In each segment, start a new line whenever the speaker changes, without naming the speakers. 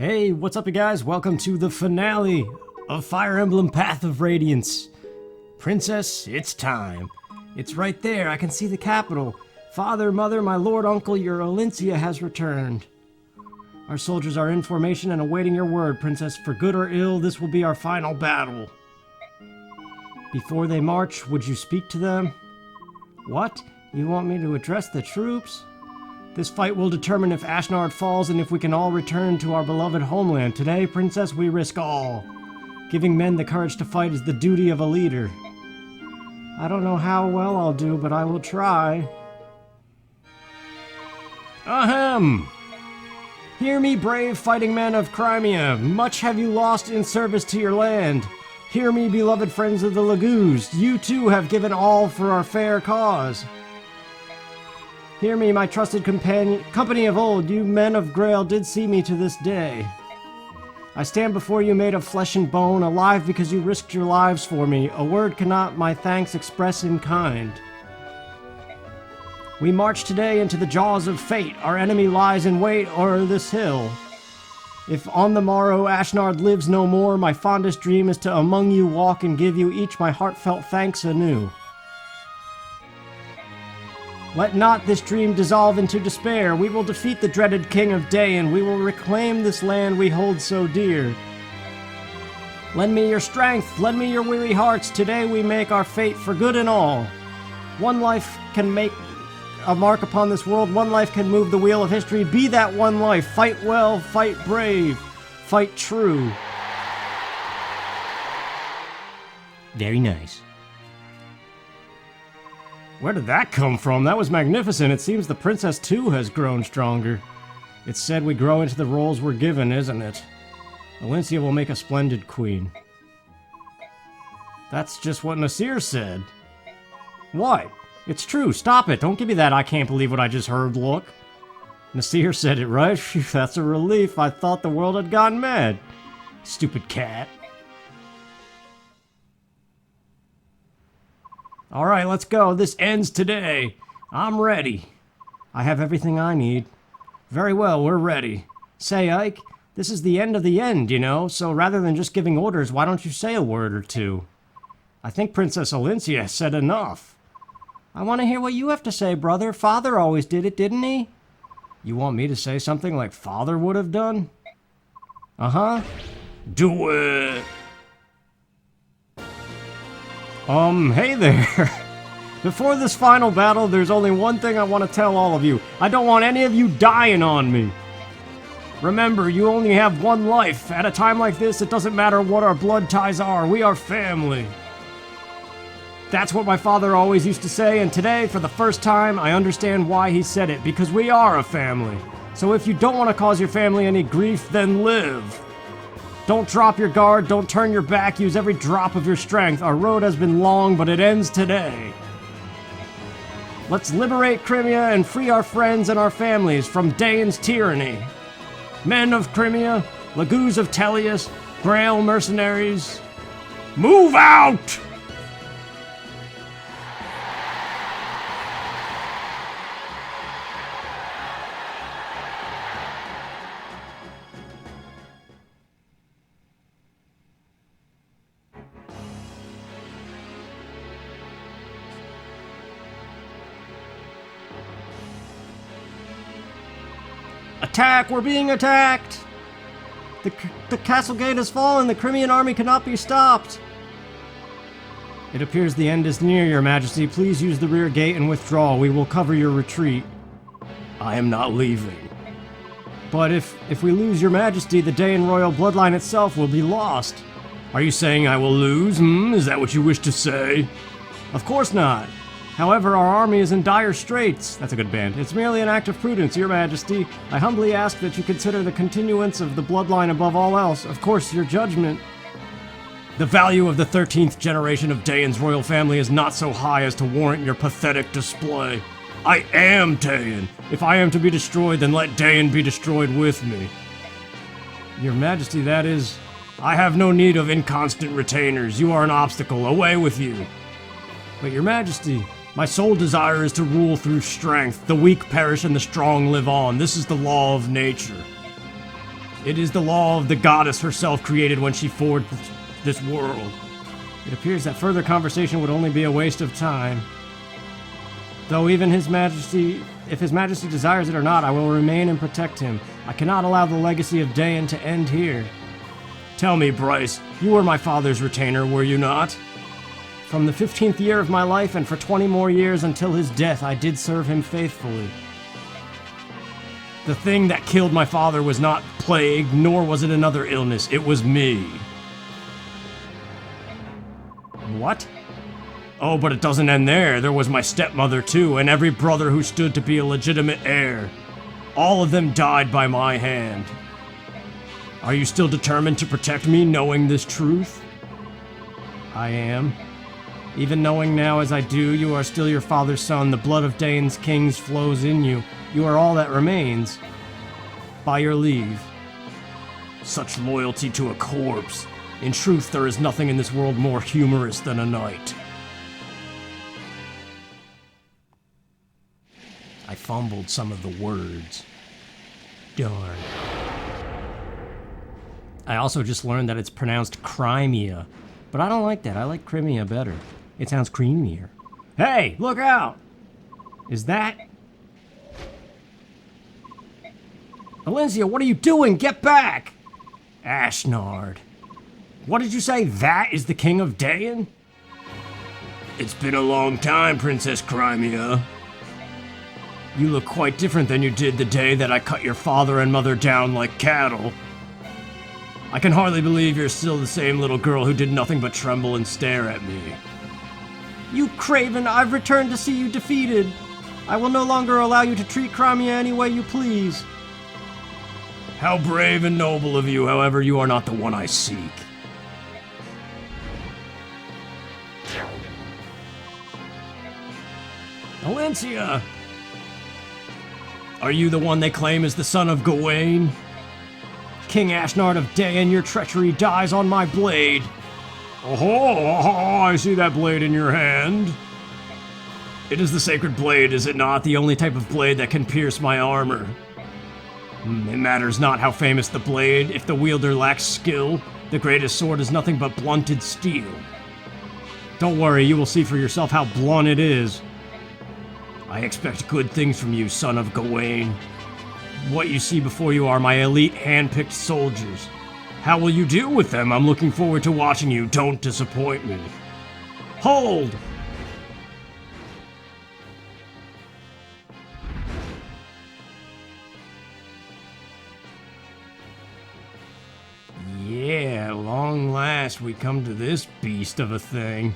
Hey, what's up you guys? Welcome to the finale of Fire Emblem Path of Radiance. Princess, it's time. It's right there, I can see the capital. Father, mother, my lord, uncle, your Olencia has returned. Our soldiers are in formation and awaiting your word, Princess. For good or ill, this will be our final battle. Before they march, would you speak to them? What? You want me to address the troops? This fight will determine if Ashnard falls and if we can all return to our beloved homeland. Today, Princess, we risk all. Giving men the courage to fight is the duty of a leader. I don't know how well I'll do, but I will try. Ahem! Hear me, brave fighting men of Crimea. Much have you lost in service to your land. Hear me, beloved friends of the Lagoos. You too have given all for our fair cause. Hear me, my trusted company of old. You men of Grail did see me to this day. I stand before you made of flesh and bone, alive because you risked your lives for me. A word cannot my thanks express in kind. We march today into the jaws of fate. Our enemy lies in wait o'er this hill. If on the morrow Ashnard lives no more, my fondest dream is to among you walk and give you each my heartfelt thanks anew. Let not this dream dissolve into despair. We will defeat the dreaded King of Day, and we will reclaim this land we hold so dear. Lend me your strength, lend me your weary hearts. Today we make our fate for good and all. One life can make a mark upon this world. One life can move the wheel of history. Be that one life. Fight well, fight brave, fight true. Very nice. Where did that come from? That was magnificent. It seems the princess too has grown stronger. It's said we grow into the roles we're given, isn't it? Olencia will make a splendid queen. That's just what Nasir said. What? It's true. Stop it. Don't give me that I can't believe what I just heard look. Nasir said it, right? Phew, that's a relief. I thought the world had gone mad. Stupid cat. Alright, let's go. This ends today. I'm ready. I have everything I need. Very well, we're ready. Say, Ike, this is the end of the end, you know, so rather than just giving orders, why don't you say a word or two? I think Princess Olencia said enough. I want to hear what you have to say, brother. Father always did it, didn't he? You want me to say something like Father would have done? Uh-huh. Do it! Hey there. Before this final battle, there's only one thing I want to tell all of you. I don't want any of you dying on me. Remember, you only have one life. At a time like this, it doesn't matter what our blood ties are. We are family. That's what my father always used to say, and today, for the first time, I understand why he said it, because we are a family. So if you don't want to cause your family any grief, then live. Don't drop your guard, don't turn your back, use every drop of your strength. Our road has been long, but it ends today. Let's liberate Crimea and free our friends and our families from Dane's tyranny. Men of Crimea, Lagoos of Tellius, Grail mercenaries, move out! Attack! We're being attacked! The castle gate has fallen. The Crimean army cannot be stopped. It appears the end is near, Your Majesty. Please use the rear gate and withdraw. We will cover your retreat. I am not leaving. But if we lose, Your Majesty, the Dayan royal bloodline itself will be lost. Are you saying I will lose? Is that what you wish to say? Of course not. However, our army is in dire straits. That's a good band. It's merely an act of prudence, Your Majesty. I humbly ask that you consider the continuance of the bloodline above all else. Of course, your judgment. The value of the 13th generation of Dayan's royal family is not so high as to warrant your pathetic display. I am Dayan. If I am to be destroyed, then let Dayan be destroyed with me. Your Majesty, that is... I have no need of inconstant retainers. You are an obstacle. Away with you. But Your Majesty... My sole desire is to rule through strength. The weak perish and the strong live on. This is the law of nature. It is the law of the goddess herself created when she forged this world. It appears that further conversation would only be a waste of time. Though even His Majesty, if His Majesty desires it or not, I will remain and protect him. I cannot allow the legacy of Dayan to end here. Tell me, Bryce, you were my father's retainer, were you not? From the 15th year of my life and for 20 more years until his death, I did serve him faithfully. The thing that killed my father was not plague, nor was it another illness. It was me. What? Oh, but it doesn't end there. There was my stepmother, too, and every brother who stood to be a legitimate heir. All of them died by my hand. Are you still determined to protect me, knowing this truth? I am. Even knowing now as I do, you are still your father's son. The blood of Dayan's kings flows in you. You are all that remains. By your leave. Such loyalty to a corpse. In truth, there is nothing in this world more humorous than a knight. I fumbled some of the words. Darn. I also just learned that it's pronounced Crimea. But I don't like that. I like Crimea better. It sounds creamier. Hey, look out! Is that... Valencia, what are you doing? Get back! Ashnard. What did you say? That is the King of Dayan? It's been a long time, Princess Crimea. You look quite different than you did the day that I cut your father and mother down like cattle. I can hardly believe you're still the same little girl who did nothing but tremble and stare at me. You craven, I've returned to see you defeated. I will no longer allow you to treat Crimea any way you please. How brave and noble of you, however, you are not the one I seek. Valencia! Are you the one they claim is the son of Gawain? King Ashnard of Dayan, your treachery dies on my blade. Oh, I see that blade in your hand. It is the sacred blade, is it not? The only type of blade that can pierce my armor. It matters not how famous the blade. If the wielder lacks skill, the greatest sword is nothing but blunted steel. Don't worry, you will see for yourself how blunt it is. I expect good things from you, son of Gawain. What you see before you are my elite hand-picked soldiers. How will you deal with them? I'm looking forward to watching you. Don't disappoint me. Hold! Yeah, at long last we come to this beast of a thing.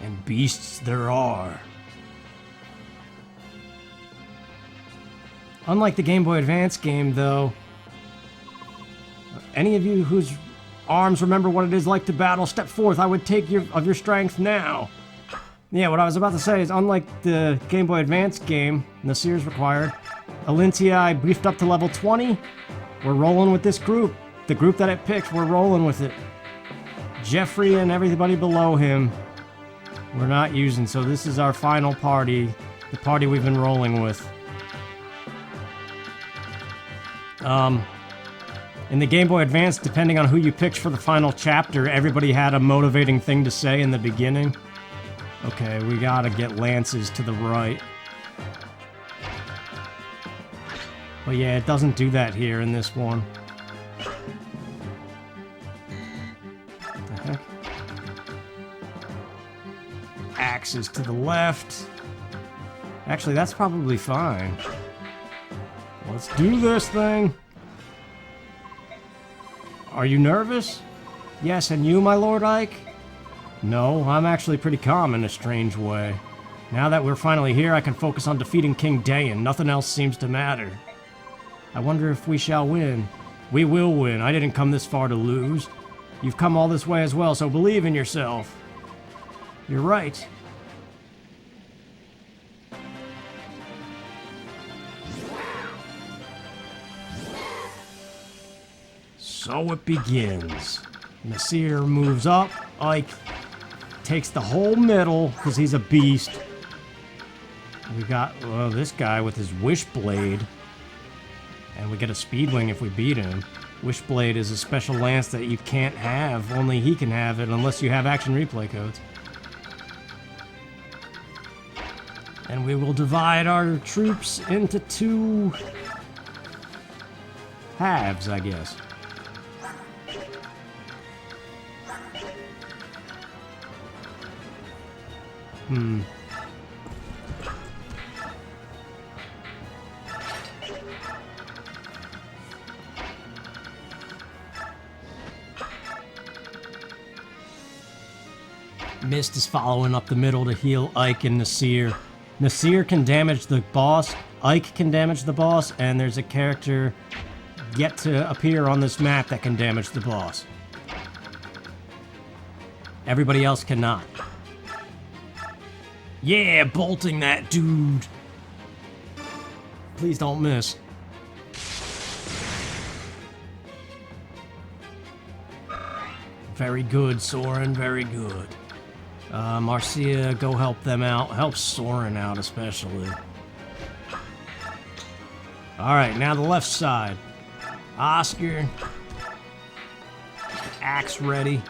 And beasts there are. Unlike the Game Boy Advance game, though, any of you whose arms remember what it is like to battle, step forth. I would take of your strength now. Yeah, what I was about to say is, unlike the Game Boy Advance game, Nasir's required, Valencia I briefed up to level 20. We're rolling with this group. The group that it picked, we're rolling with it. Jeffrey and everybody below him, we're not using, so this is our final party, the party we've been rolling with. In the Game Boy Advance, depending on who you picked for the final chapter, everybody had a motivating thing to say in the beginning. Okay, we gotta get lances to the right. But yeah, it doesn't do that here in this one. What the heck? Axes to the left. Actually, that's probably fine. Let's do this thing. Are you nervous? Yes, and you, my Lord Ike? No, I'm actually pretty calm in a strange way. Now that we're finally here, I can focus on defeating King Dayan. Nothing else seems to matter. I wonder if we shall win. We will win. I didn't come this far to lose. You've come all this way as well, so believe in yourself. You're right. So it begins. Nasir moves up. Ike takes the whole middle because he's a beast. We got this guy with his wish blade. And we get a Speedwing if we beat him. Wishblade is a special lance that you can't have. Only he can have it unless you have action replay codes. And we will divide our troops into 2 halves, I guess. Mist is following up the middle to heal Ike and Nasir. Nasir can damage the boss, Ike can damage the boss, and there's a character yet to appear on this map that can damage the boss. Everybody else cannot. Yeah, bolting that dude. Please don't miss. Very good, Soren, very good. Marcia, go help them out. Help Soren out, especially. Alright, now the left side. Oscar. Axe ready.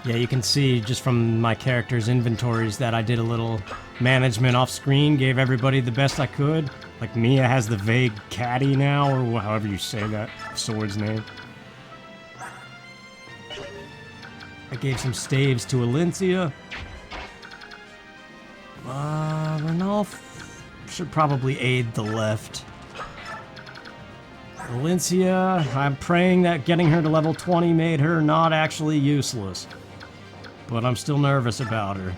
Yeah, you can see just from my character's inventories that I did a little management off screen, gave everybody the best I could. Like Mia has the vague caddy now, or however you say that sword's name. I gave some staves to Alencia. Ranulf should probably aid the left. Alencia, I'm praying that getting her to level 20 made her not actually useless. But I'm still nervous about her.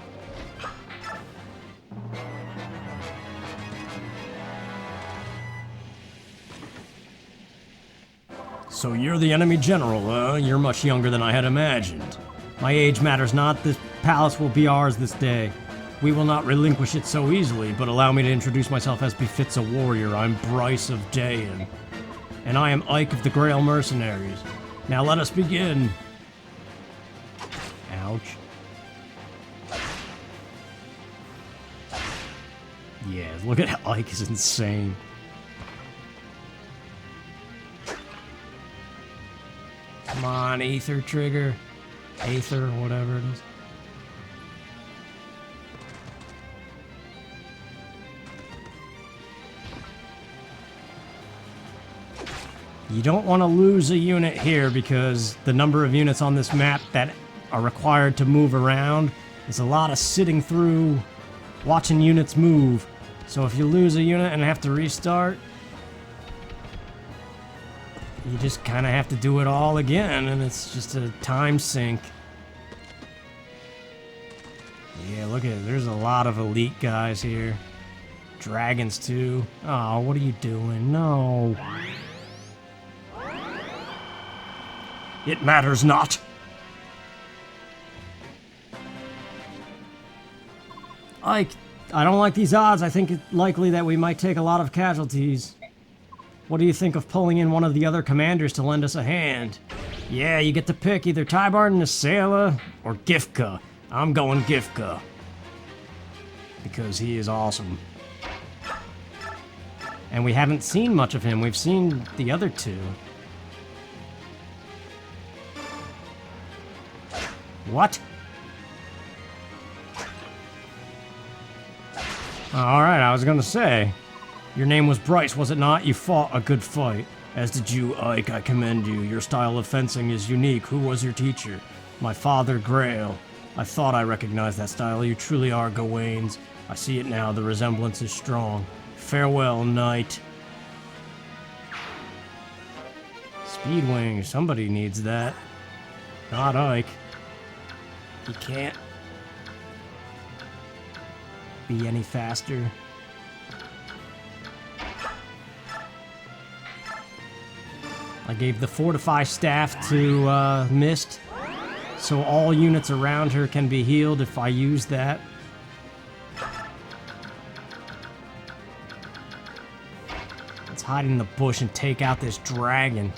So you're the enemy general, You're much younger than I had imagined. My age matters not. This palace will be ours this day. We will not relinquish it so easily, but allow me to introduce myself as befits a warrior. I'm Bryce of Dayan. And I am Ike of the Grail Mercenaries. Now let us begin. Ouch. Yeah, look at how Ike is insane. Come on, Aether trigger. Aether, whatever it is. You don't want to lose a unit here because the number of units on this map that are required to move around is a lot of sitting through, watching units move. So if you lose a unit and have to restart, you just kind of have to do it all again, and it's just a time sink. Yeah, look at it. There's a lot of elite guys here. Dragons, too. Oh, what are you doing? No. It matters not. Ike, I don't like these odds. I think it's likely that we might take a lot of casualties. What do you think of pulling in one of the other commanders to lend us a hand? Yeah, you get to pick either Tybard and Nasela or Gifka. I'm going Gifka. Because he is awesome. And we haven't seen much of him. We've seen the other two. What? Alright, I was gonna say. Your name was Bryce, was it not? You fought a good fight. As did you, Ike. I commend you. Your style of fencing is unique. Who was your teacher? My father, Grail. I thought I recognized that style. You truly are Gawain's. I see it now. The resemblance is strong. Farewell, knight. Speedwing. Somebody needs that. Not Ike. He can't be any faster. I gave the Fortify staff to Mist, so all units around her can be healed if I use that. Let's hide in the bush and take out this dragon.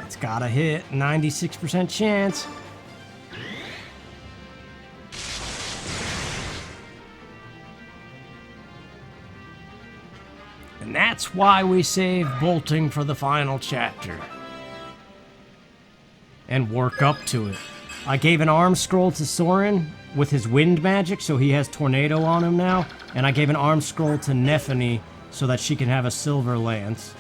It's gotta hit. 96% chance. And that's why we save bolting for the final chapter. And work up to it. I gave an arm scroll to Soren with his wind magic, so he has tornado on him now. And I gave an arm scroll to Nephany so that she can have a silver lance.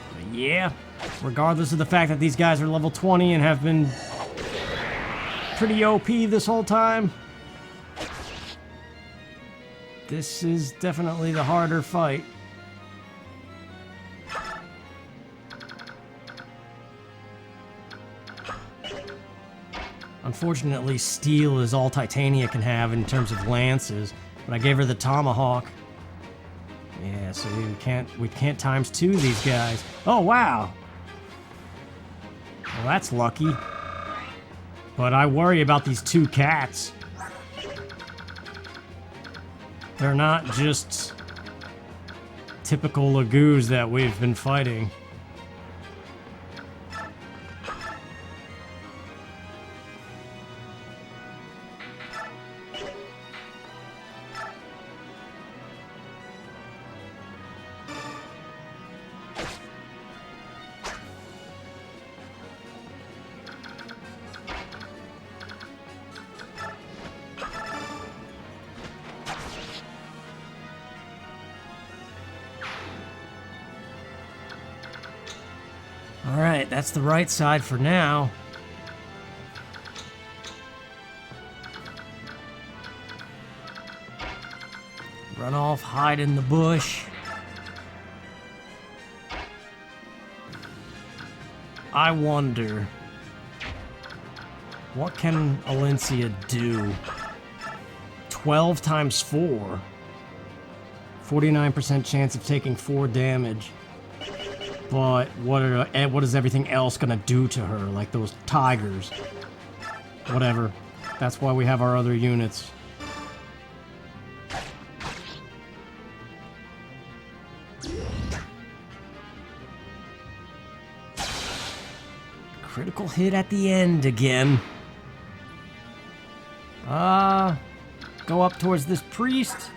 But yeah, regardless of the fact that these guys are level 20 and have been pretty OP this whole time, this is definitely the harder fight. Unfortunately, steel is all Titania can have in terms of lances, but I gave her the tomahawk. Yeah, so we can't times 2 these guys. Oh wow! Well, that's lucky. But I worry about these 2 cats. They're not just typical Lagoos that we've been fighting. Alright, that's the right side for now. Run off, hide in the bush. I wonder, what can Alencia do? 12 times 4. 49% chance of taking 4 damage. But what is everything else gonna do to her? Like those tigers. Whatever. That's why we have our other units. Critical hit at the end again. Go up towards this priest.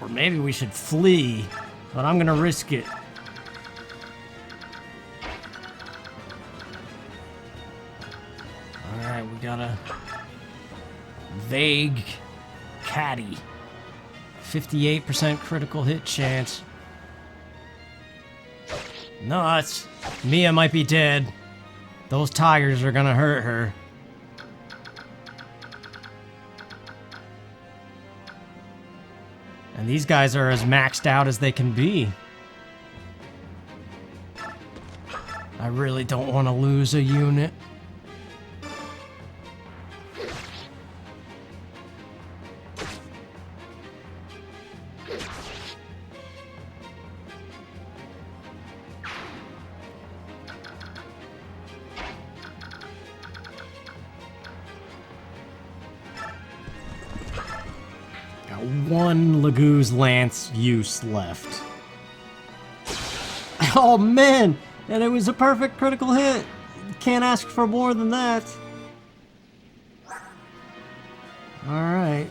Or maybe we should flee, but I'm gonna risk it. Alright, we got a vague caddy. 58% critical hit chance. Nuts. Mia might be dead. Those tigers are gonna hurt her. And these guys are as maxed out as they can be. I really don't want to lose a unit. One Lagoo's Lance use left. Oh man! And it was a perfect critical hit! Can't ask for more than that. Alright.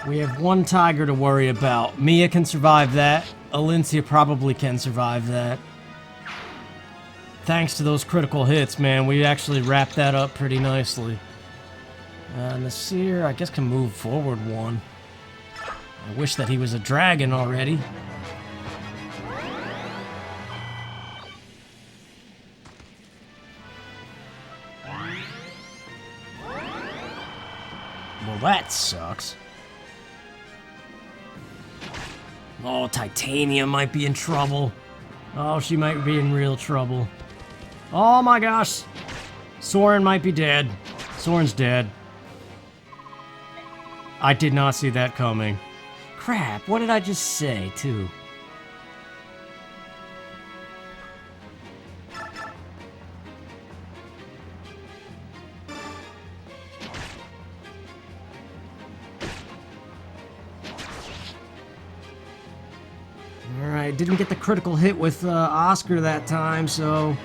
We have one tiger to worry about. Mia can survive that. Alencia probably can survive that. Thanks to those critical hits, man, we actually wrapped that up pretty nicely. Nasir, I guess, can move forward one. I wish that he was a dragon already. Well, that sucks. Oh, Titania might be in trouble. Oh, she might be in real trouble. Oh my gosh! Soren might be dead. Soren's dead. I did not see that coming. Crap, what did I just say, too? Alright, didn't get the critical hit with Oscar that time, so...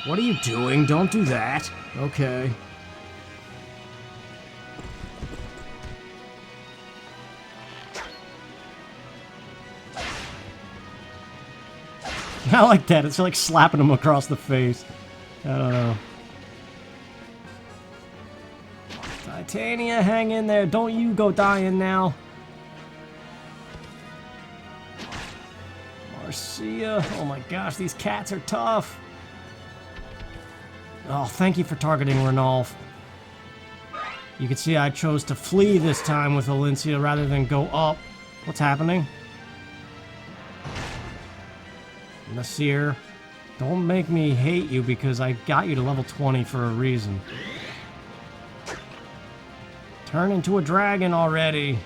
What are you doing? Don't do that. Okay. I like that. It's like slapping him across the face. I don't know. Titania, hang in there. Don't you go dying now. Marcia. Oh my gosh, these cats are tough. Oh, thank you for targeting Renolf. You can see I chose to flee this time with Valencia rather than go up. What's happening? Nasir, don't make me hate you because I got you to level 20 for a reason. Turn into a dragon already.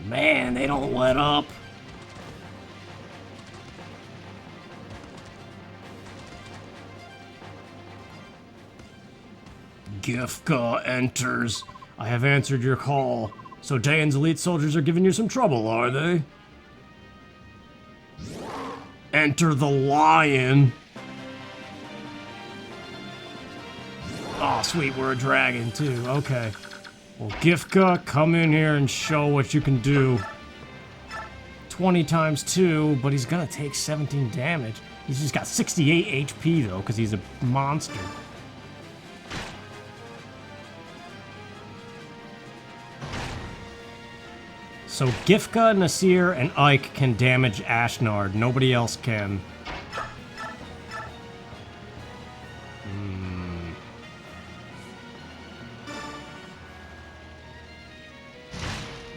Man, they don't let up. Gifka enters. I have answered your call. So Dayan's elite soldiers are giving you some trouble, are they? Enter the lion. Oh, sweet, we're a dragon, too. Okay. Well, Gifka, come in here and show what you can do. 20 times 2, but he's gonna take 17 damage. He's just got 68 HP, though, because he's a monster. So Gifka, Nasir, and Ike can damage Ashnard. Nobody else can.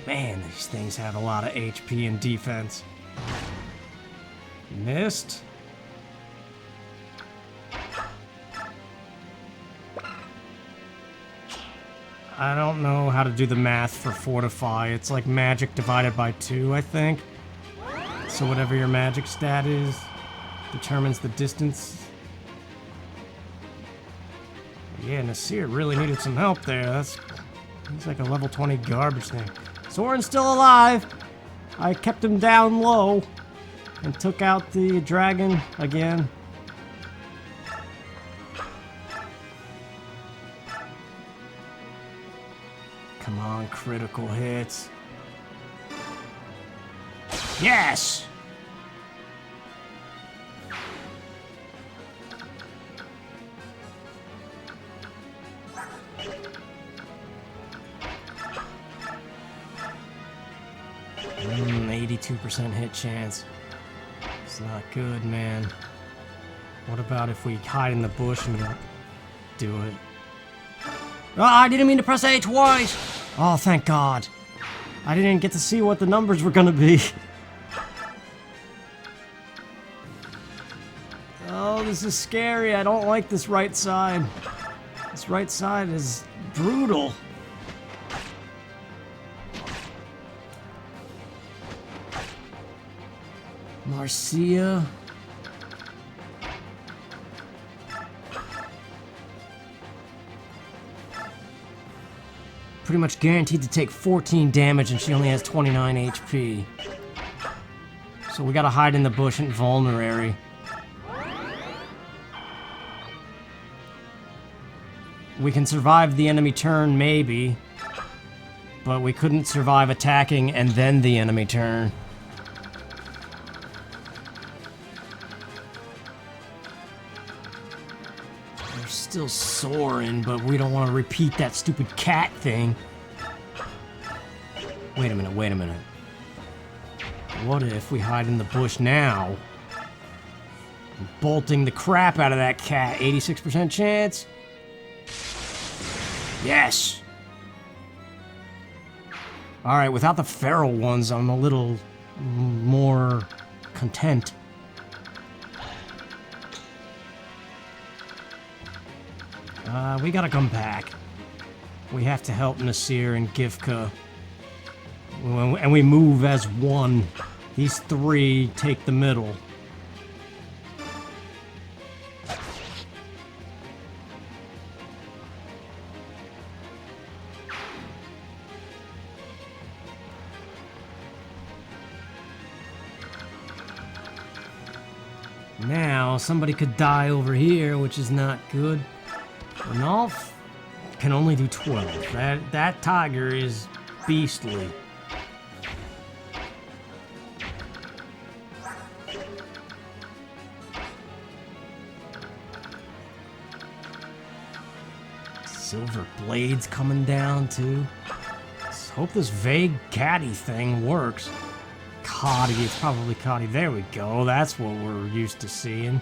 Man, these things have a lot of HP and defense. Missed. I don't know how to do the math for Fortify. It's like magic divided by 2, I think. So whatever your magic stat is, determines the distance. Yeah, Nasir really needed some help there. He's like a level 20 garbage thing. Soren's still alive. I kept him down low and took out the dragon again. Come on, critical hits. Yes! Mm, 82% hit chance. It's not good, man. What about if we hide in the bush and do it? Oh, I didn't mean to press A twice! Oh, thank God. I didn't get to see what the numbers were gonna be. Oh, this is scary. I don't like this right side. This right side is brutal. Marcia. Pretty much guaranteed to take 14 damage and she only has 29 HP. So we gotta hide in the bush and vulnerary. We can survive the enemy turn, maybe. But we couldn't survive attacking and then the enemy turn. We're still soaring, but we don't want to repeat that stupid cat thing. Wait a minute, wait a minute. What if we hide in the bush now? I'm bolting the crap out of that cat. 86% chance. Yes! Alright, without the feral ones, I'm a little more content. We gotta come back. We have to help Nasir and Gifka. And we move as one. These three take the middle. Now, somebody could die over here, which is not good. Renolf can only do 12. That tiger is beastly. Silver blades coming down too. Let's hope this vague caddy thing works. Coddy, it's probably Coddy. There we go. That's what we're used to seeing.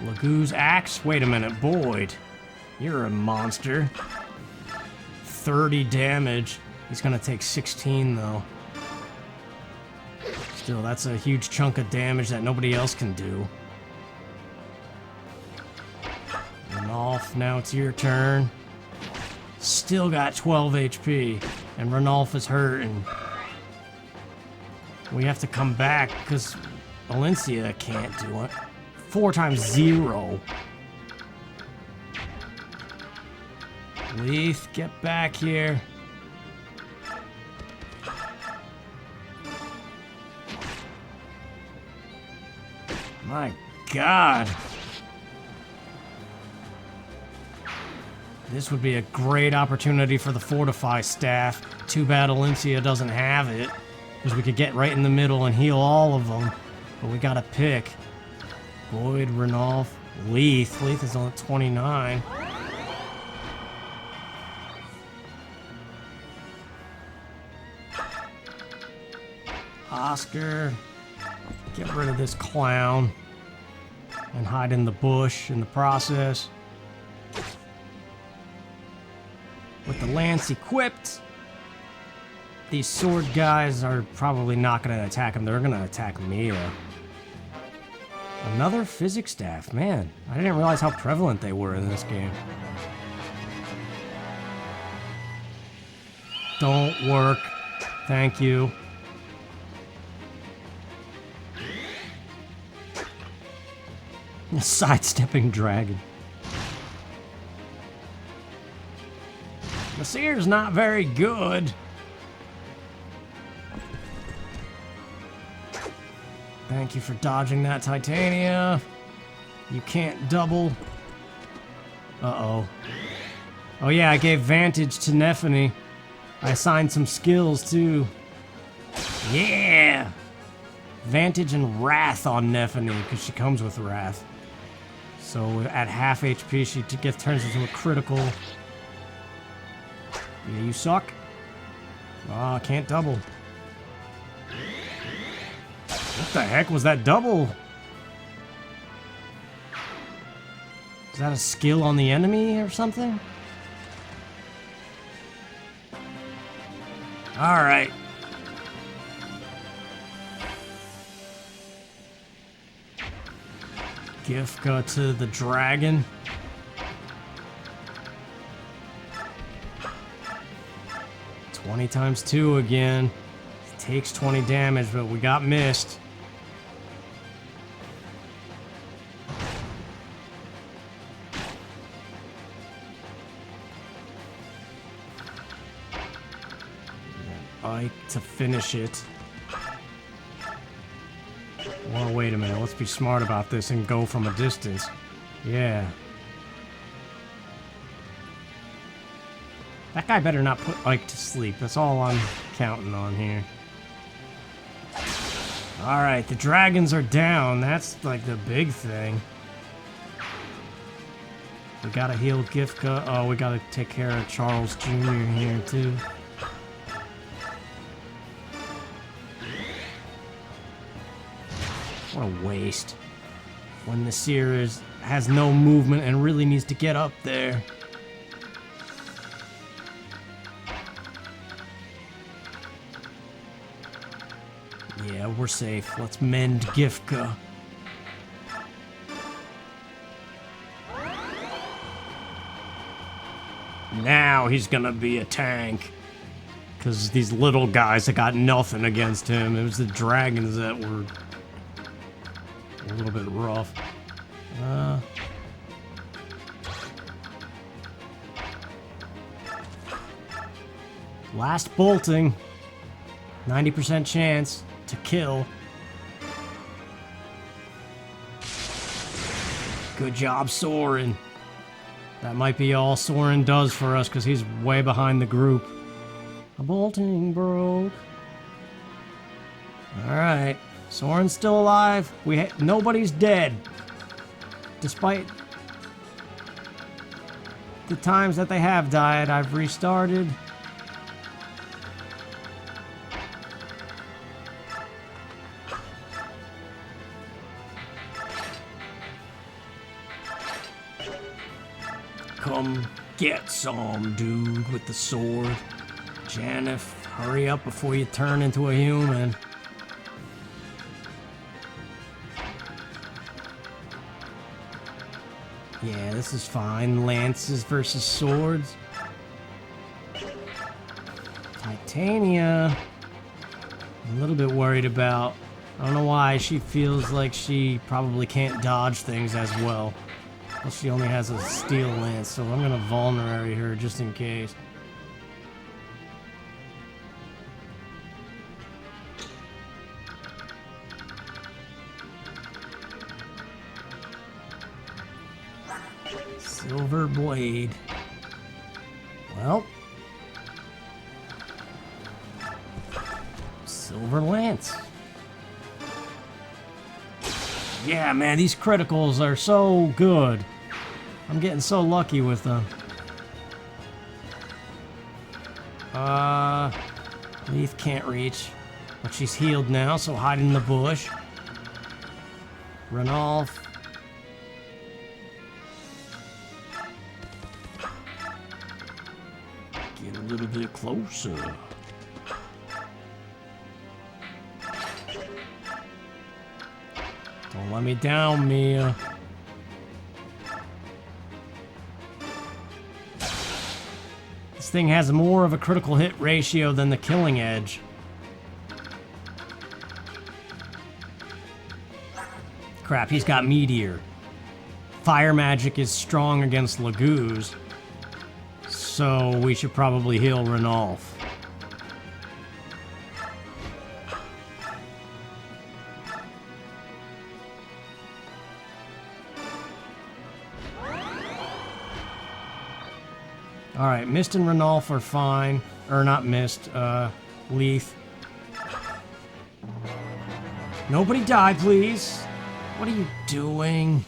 Lagoo's axe? Wait a minute, Boyd. You're a monster. 30 damage. He's gonna take 16 though. Still, that's a huge chunk of damage that nobody else can do. Renolf, now it's your turn. Still got 12 HP, and Renolf is hurting. We have to come back because Valencia can't do it. 4 times 0. Leith, get back here. My God. This would be a great opportunity for the Fortify staff. Too bad Valencia doesn't have it, because we could get right in the middle and heal all of them. But we gotta pick. Boyd, Renolf, Leith. Leith is only 29. Oscar. Get rid of this clown. And hide in the bush in the process. With the lance equipped, these sword guys are probably not going to attack him. They're going to attack Mia. Another physics staff. Man, I didn't realize how prevalent they were in this game. Don't work. Thank you. Sidestepping dragon. Nasir's not very good. Thank you for dodging that Titania. You can't double. Uh-oh. Oh yeah, I gave Vantage to Nephany. I assigned some skills too. Yeah! Vantage and Wrath on Nephany, because she comes with Wrath. So at half HP, she turns into a critical. Yeah, you suck. Ah, can't double. What the heck was that double? Is that a skill on the enemy or something? Alright. Gifka to the dragon. $20 times 2 again. It takes 20 damage, but we got missed. Ike to finish it. Well, wait a minute. Let's be smart about this and go from a distance. Yeah. That guy better not put Ike to sleep. That's all I'm counting on here. Alright, the dragons are down. That's like the big thing. We gotta heal Gifka. Oh, we gotta take care of Charles Jr. here too. What a waste. When Nasir has no movement and really needs to get up there. Yeah, we're safe. Let's mend Gifka. Now he's gonna be a tank. Because these little guys that got nothing against him. It was the dragons that were a little bit rough. Last bolting. 90% chance to kill. Good job, Soren. That might be all Soren does for us because he's way behind the group. A bolting broke. Alright. Soren's still alive. Nobody's dead. Despite the times that they have died, I've restarted. Come get some, dude, with the sword. Janeth, hurry up before you turn into a human. Yeah, this is fine. Lances versus swords. Titania. I'm a little bit worried about. I don't know why she feels like she probably can't dodge things as well. Plus she only has a steel lance, so I'm gonna vulnerary her just in case. Silver blade. Well. Silver lance. Yeah, man, these criticals are so good. I'm getting so lucky with them. Leith can't reach. But she's healed now, so hide in the bush. Ranulf. Get a little bit closer. Don't let me down, Mia. This thing has more of a critical hit ratio than the Killing Edge. Crap, he's got Meteor. Fire magic is strong against Laguz. So we should probably heal Ranulf. Alright, Mist and Ranulf are fine. Or not Mist, Leith. Nobody die, please. What are you doing?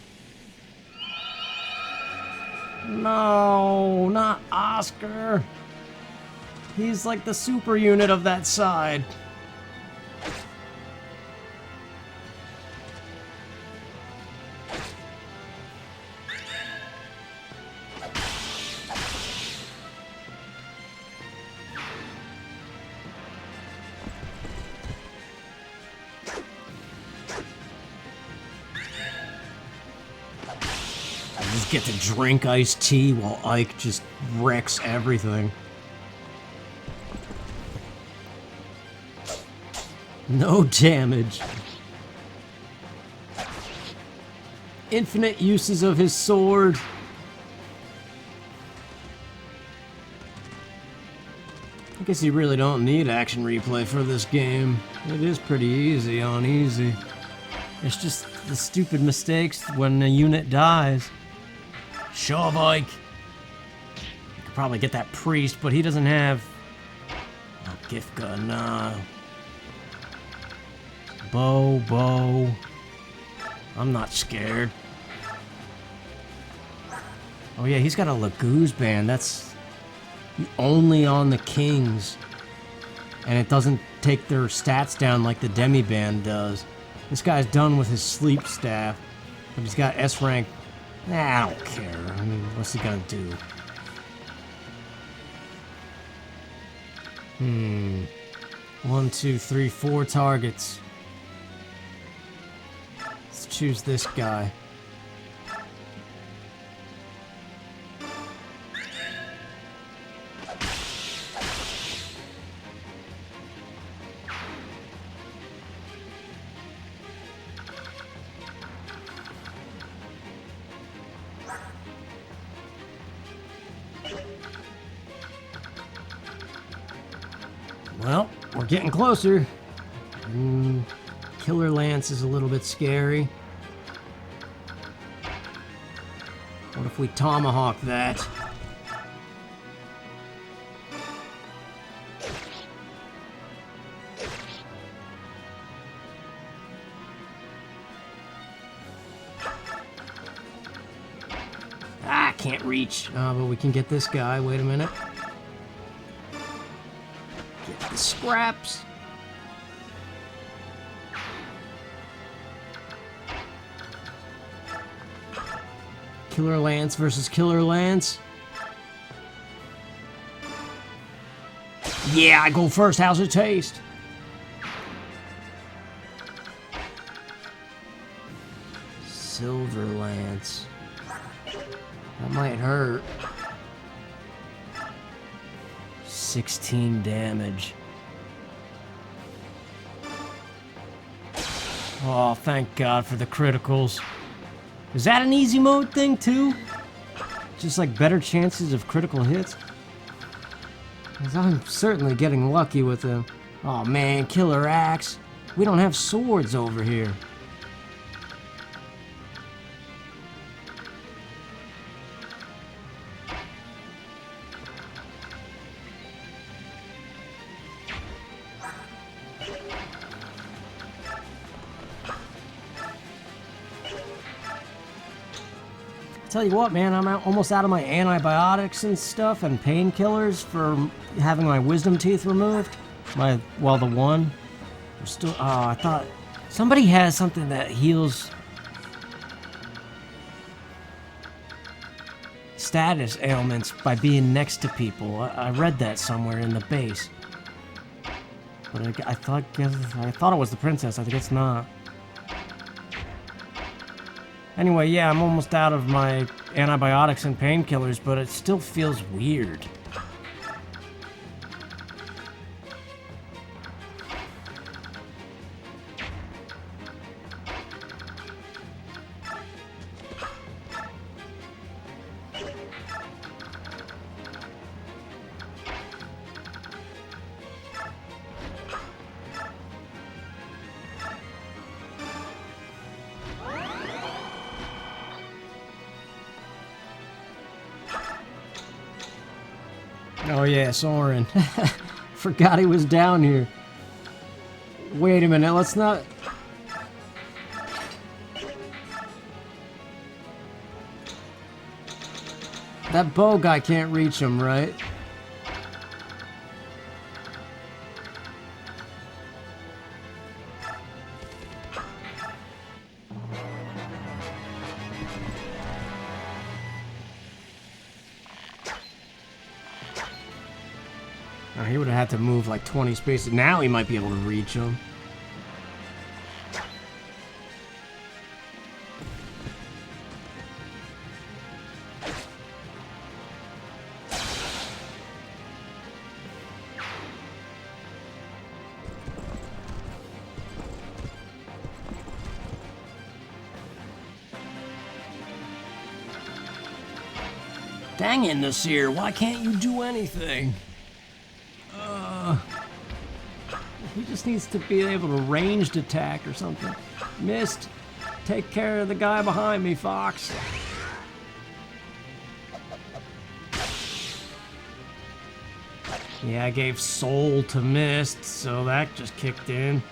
No, not Oscar. He's like the super unit of that side. Get to drink iced tea while Ike just wrecks everything. No damage. Infinite uses of his sword. I guess you really don't need action replay for this game. It is pretty easy on easy. It's just the stupid mistakes when a unit dies. Shove, Ike. You could probably get that priest, but he doesn't have... Oh, Gifka, nah. Bo. I'm not scared. Oh yeah, he's got a Laguz band. That's only on the kings. And it doesn't take their stats down like the demi band does. This guy's done with his sleep staff. But he's got S rank. Nah, I don't care. I mean, what's he gonna do? 1, 2, 3, 4 targets. Let's choose this guy. Well, we're getting closer. Killer Lance is a little bit scary. What if we tomahawk that? Ah, can't reach. But we can get this guy. Wait a minute. Get the scraps. Killer Lance versus Killer Lance. Yeah, I go first. How's it taste? Silver Lance. That might hurt. 16 damage. Oh, thank God for the criticals. Is that an easy mode thing too? Just like better chances of critical hits? 'Cause I'm certainly getting lucky with them. Oh man, Killer Axe. We don't have swords over here. Tell you what, man, I'm almost out of my antibiotics and stuff and painkillers for having my wisdom teeth removed. The one. I'm still. Oh, I thought somebody has something that heals status ailments by being next to people. I read that somewhere in the base, but I thought it was the princess. I think it's not. Anyway, yeah, I'm almost out of my antibiotics and painkillers, but it still feels weird. Oh yeah, Soren. Forgot he was down here. Wait a minute, let's not... That bow guy can't reach him, right? He would have had to move like 20 spaces. Now he might be able to reach him. Dang it, Nasir, why can't you do anything? He just needs to be able to ranged attack or something. Missed. Take care of the guy behind me, Fox. Yeah, I gave soul to Mist, so that just kicked in.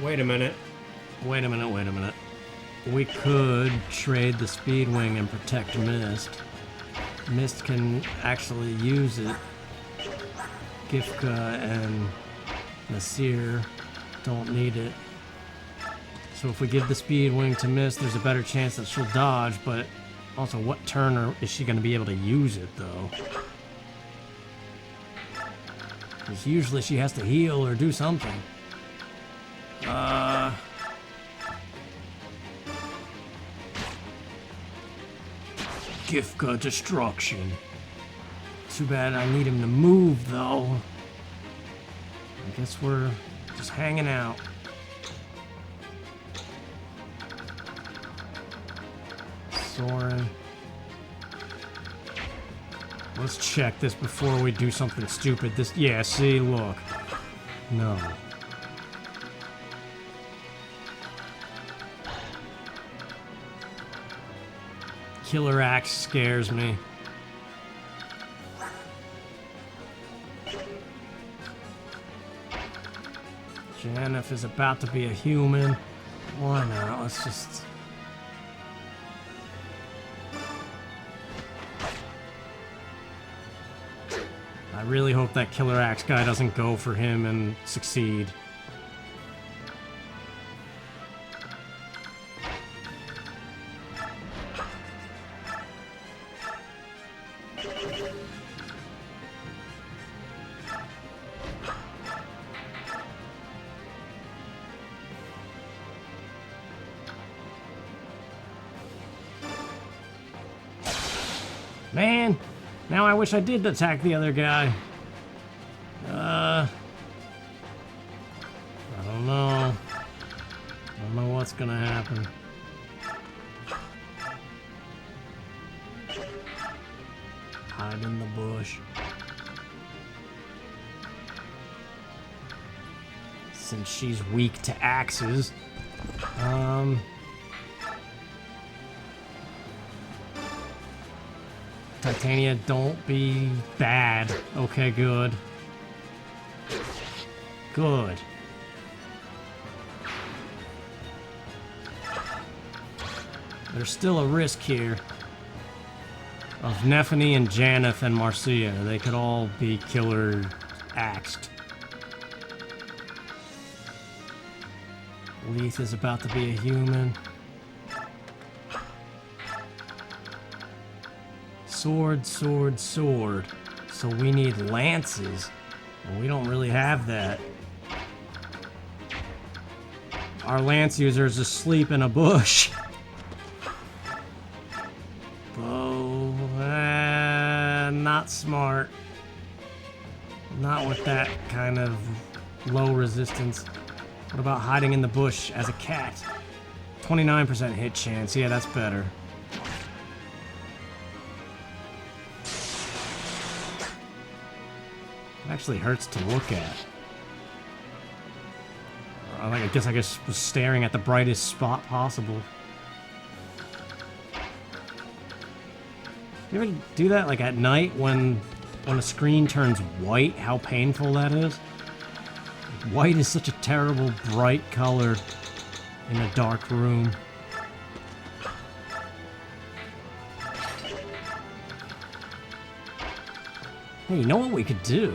Wait a minute. Wait a minute. We could trade the Speedwing and protect Mist. Mist can actually use it. Gifka and Nasir don't need it. So if we give the speed wing to Miss, there's a better chance that she'll dodge, but also what turn is she going to be able to use it, though? Because usually she has to heal or do something. Gifka Destruction. Too bad I need him to move, though. I guess we're just hanging out. Soren. Let's check this before we do something stupid. This, yeah, see, look. No. Killer Axe scares me. Janeth is about to be a human. Why not? Let's just... I really hope that Killer Axe guy doesn't go for him and succeed. Man, now I wish I did attack the other guy. I don't know. I don't know what's gonna happen. Hide in the bush. Since she's weak to axes. Titania, don't be bad. Okay, good. Good. There's still a risk here of Nephany and Janeth and Marcia. They could all be killer axed. Leith is about to be a human. Sword, sword, sword. So we need lances. Well, we don't really have that. Our lance user is asleep in a bush. Oh, not smart. Not with that kind of low resistance. What about hiding in the bush as a cat? 29% hit chance. Yeah, that's better. It actually hurts to look at. I guess I was staring at the brightest spot possible. You ever do that like at night when a screen turns white? How painful that is? White is such a terrible bright color in a dark room. Hey, you know what we could do?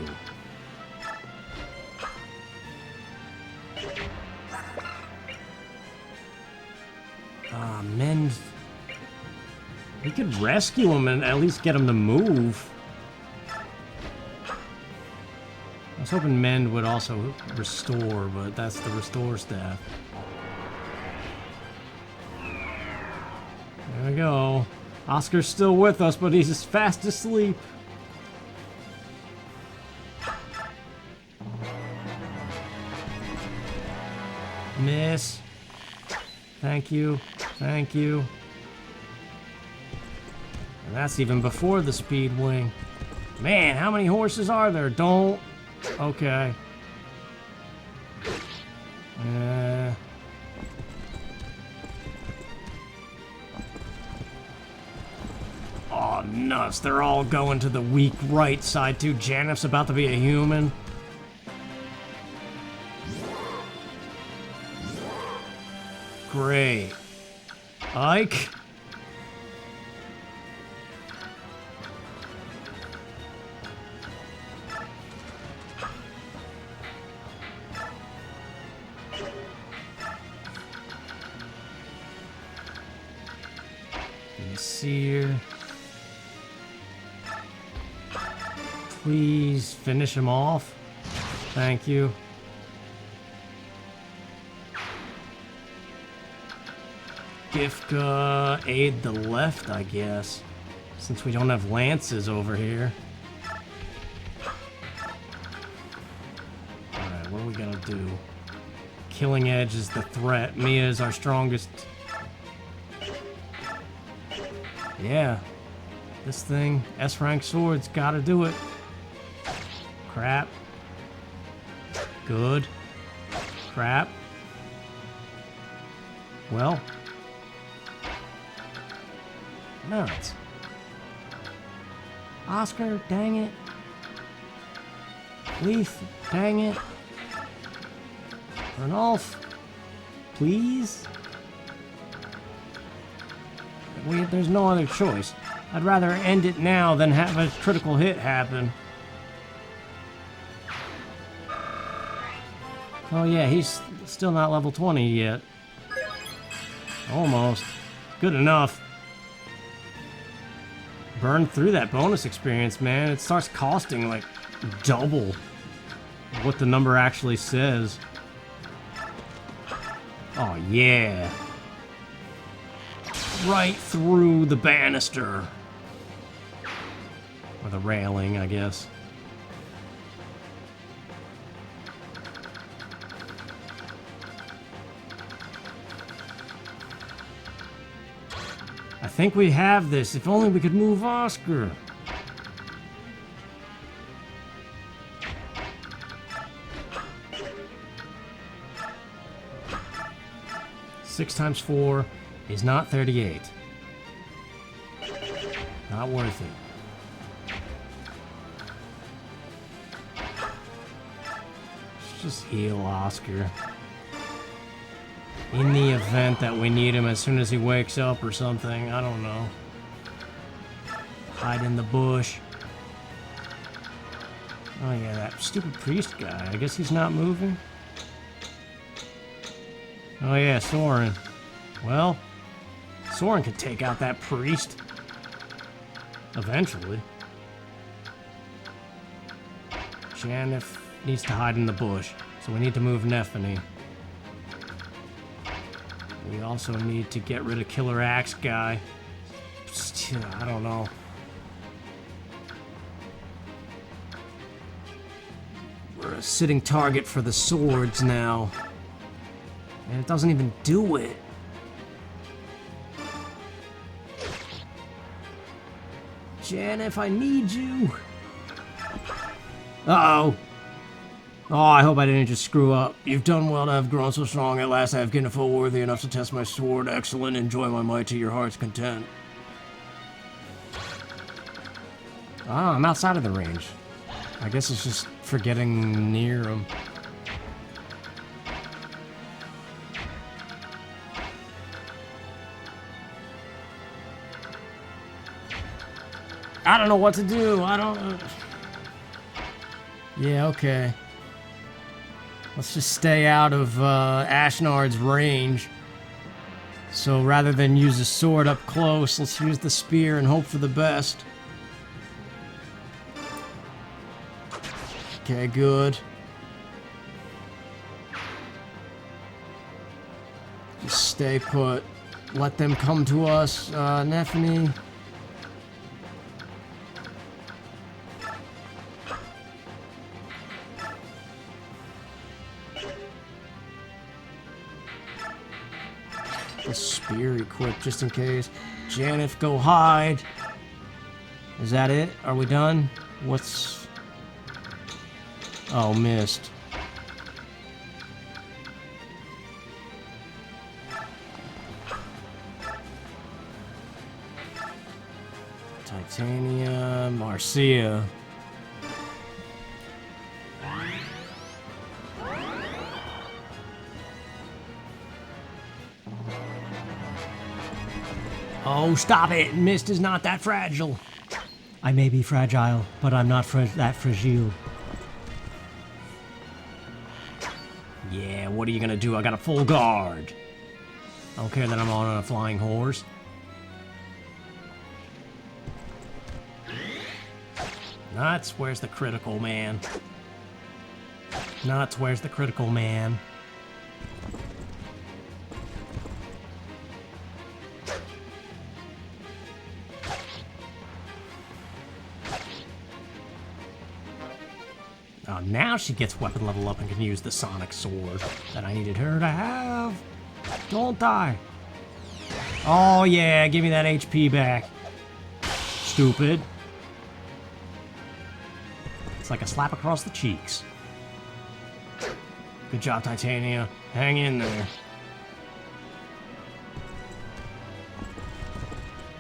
Mend... We could rescue him and at least get him to move. I was hoping Mend would also restore, but that's the restore staff. There we go. Oscar's still with us, but he's fast asleep. Miss. Thank you. Thank you. And that's even before the speed wing. Man, how many horses are there? Don't. Okay. Oh, nuts. They're all going to the weak right side, too. Janeth's about to be a human. Great. Ike? Seer. Please finish him off. Thank you. Gifka, aid the left, I guess. Since we don't have lances over here. Alright, what are we gonna do? Killing Edge is the threat. Mia is our strongest. Yeah. This thing, S-rank swords, gotta do it. Crap. Good. Crap. Well. Nuts. Oscar, dang it. Leaf, dang it. Ranulf, please? There's no other choice. I'd rather end it now than have a critical hit happen. Oh yeah, he's still not level 20 yet. Almost. Good enough. Burn through that bonus experience, man. It starts costing like double what the number actually says. Oh yeah. Right through the banister. Or the railing, I guess. I think we have this. If only we could move Oscar. Six times 4 is not 38. Not worth it. Let's just heal Oscar. In the event that we need him as soon as he wakes up or something. I don't know. Hide in the bush. Oh yeah, that stupid priest guy. I guess he's not moving. Oh yeah, Soren. Well, Soren could take out that priest. Eventually. Janif needs to hide in the bush, so we need to move Nephany. We also need to get rid of Killer Axe guy. I don't know. We're a sitting target for the swords now. And it doesn't even do it. Janif, I need you. Uh-oh. Oh, I hope I didn't just screw up. You've done well to have grown so strong. At last I have Ginnifer worthy enough to test my sword. Excellent. Enjoy my might to your heart's content. Ah, I'm outside of the range. I guess it's just for getting near him. I don't know what to do. I don't... Yeah, okay. Let's just stay out of Ashnard's range. So rather than use a sword up close, let's use the spear and hope for the best. Okay, good. Just stay put. Let them come to us. Nephany. The spear equipped just in case. Janif, go hide. Is that it? Are we done? What's... Oh, missed. Titania, Marcia. Oh, stop it! Mist is not that fragile. I may be fragile, but I'm not that fragile. Yeah, what are you gonna do? I got a full guard. I don't care that I'm on a flying horse. Nuts, where's the critical, man? Nuts, where's the critical, man? Oh, now she gets weapon level up and can use the sonic sword that I needed her to have. Don't die. Oh yeah, give me that HP back. Stupid. It's like a slap across the cheeks. Good job, Titania. Hang in there.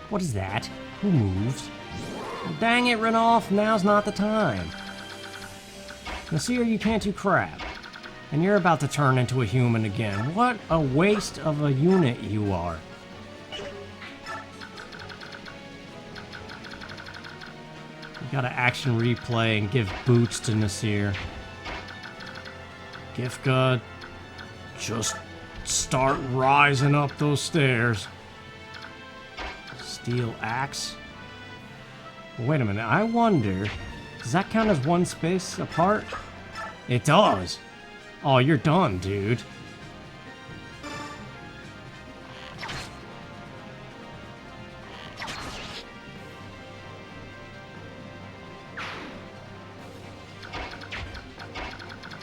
What is that? Who moves? Dang it, Renoff, now's not the time. Nasir, you can't do crap. And you're about to turn into a human again. What a waste of a unit you are. You gotta action replay and give boots to Nasir. Gifka, just start rising up those stairs. Steel axe. Wait a minute, I wonder, does that count as one space apart? It does. Oh, you're done, dude.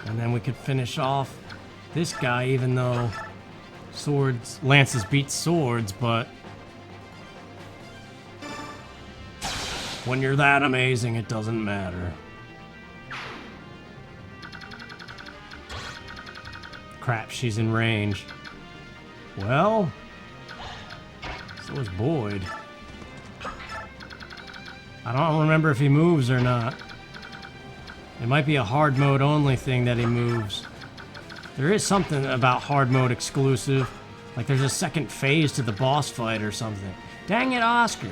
And then we could finish off this guy, even though swords, lances beat swords, but when you're that amazing, it doesn't matter. Crap, she's in range. Well, so is Boyd. I don't remember if he moves or not. It might be a hard mode only thing that he moves. There is something about hard mode exclusive. Like there's a second phase to the boss fight or something. Dang it, Oscar.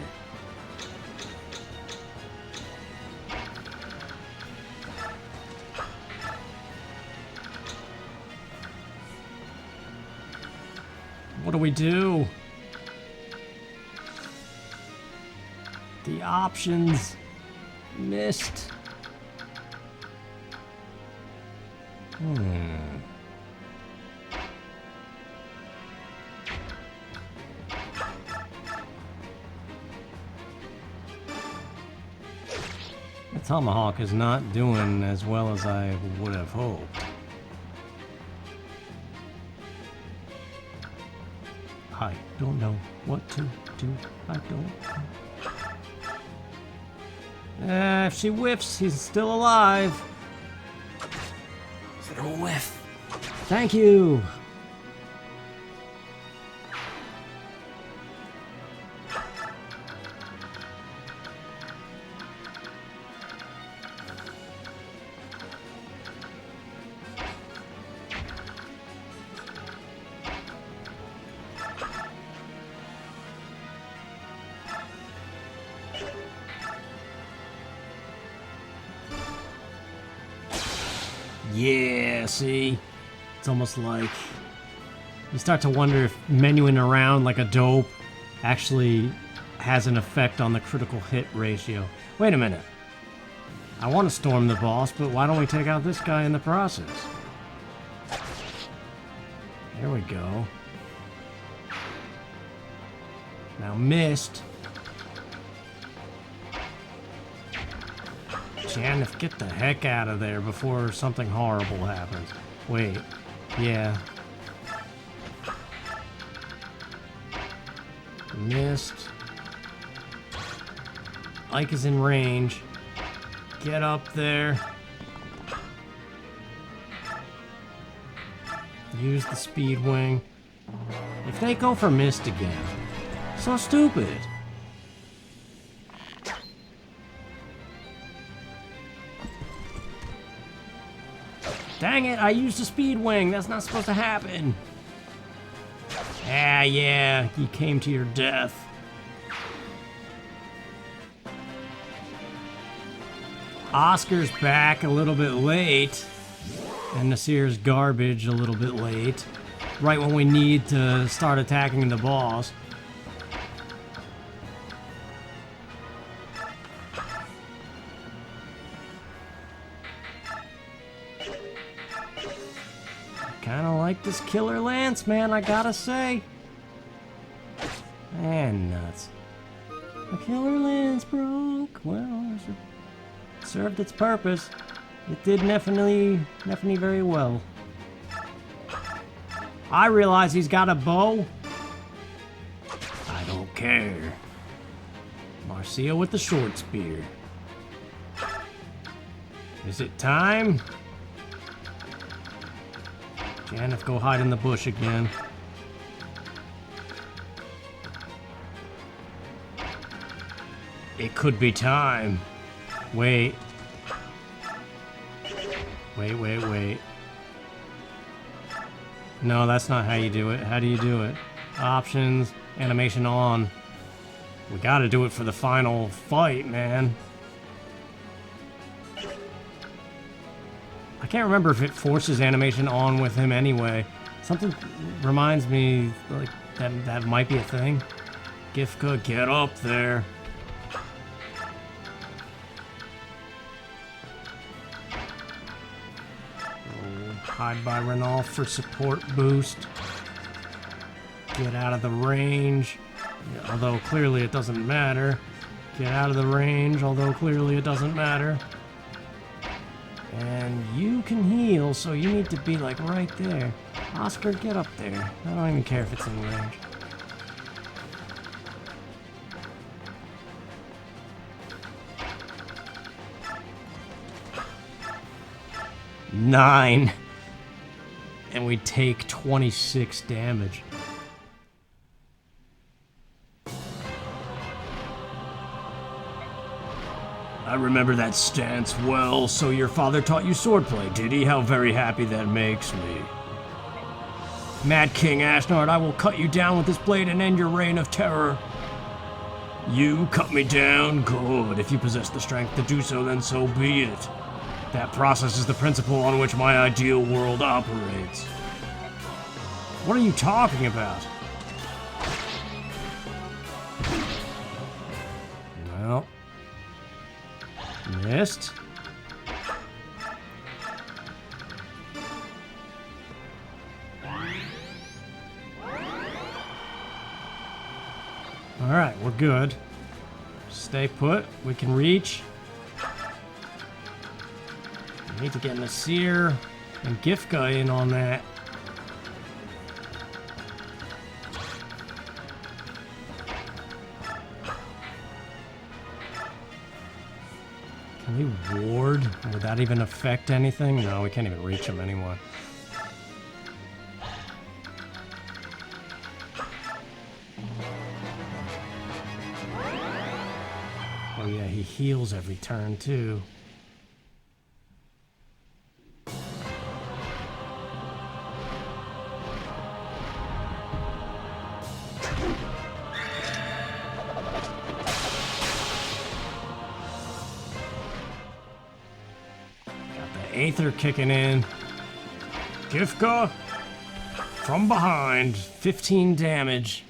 What do we do? The options missed. The tomahawk is not doing as well as I would have hoped. I don't know what to do. I don't know. If she whiffs, he's still alive. Throw a whiff. Thank you. Yeah, see? It's almost like you start to wonder if menuing around like a dope actually has an effect on the critical hit ratio. Wait a minute. I want to storm the boss, but why don't we take out this guy in the process? There we go. Now missed. Janeth, get the heck out of there before something horrible happens. Wait. Yeah. Missed. Ike is in range. Get up there. Use the speed wing. If they go for missed again. So stupid. Dang it, I used a speed wing. That's not supposed to happen. Ah, yeah, you came to your death. Oscar's back a little bit late. And Nasir's garbage a little bit late. Right when we need to start attacking the boss. kind of like this killer lance, man, I gotta say. And nuts. The killer lance broke. Well, it served its purpose. It did definitely very well. I realize he's got a bow. I don't care. Marcia with the short spear. Is it time? Janeth, go hide in the bush again. It could be time. Wait. Wait. No, that's not how you do it. How do you do it? Options, animation on. We gotta do it for the final fight, man. I can't remember if it forces animation on with him anyway. Something reminds me like that might be a thing. Gifka, get up there. Hide by Renal for support boost. Get out of the range. Although clearly it doesn't matter. Get out of the range, although clearly it doesn't matter. And you can heal, so you need to be like right there. Oscar, get up there. I don't even care if it's in range. Nine. And we take 26 damage. I remember that stance well. So your father taught you swordplay, did he? How very happy that makes me. Mad King Ashnard, I will cut you down with this blade and end your reign of terror. You cut me down? Good. If you possess the strength to do so, then so be it. That process is the principle on which my ideal world operates. What are you talking about? Well, missed. Alright, we're good. Stay put. We can reach. We need to get Nasir and Gifka in on that. Can we ward? Would that even affect anything? No, we can't even reach him anymore. Oh yeah, he heals every turn too. Aether kicking in. Gifka from behind. 15 damage.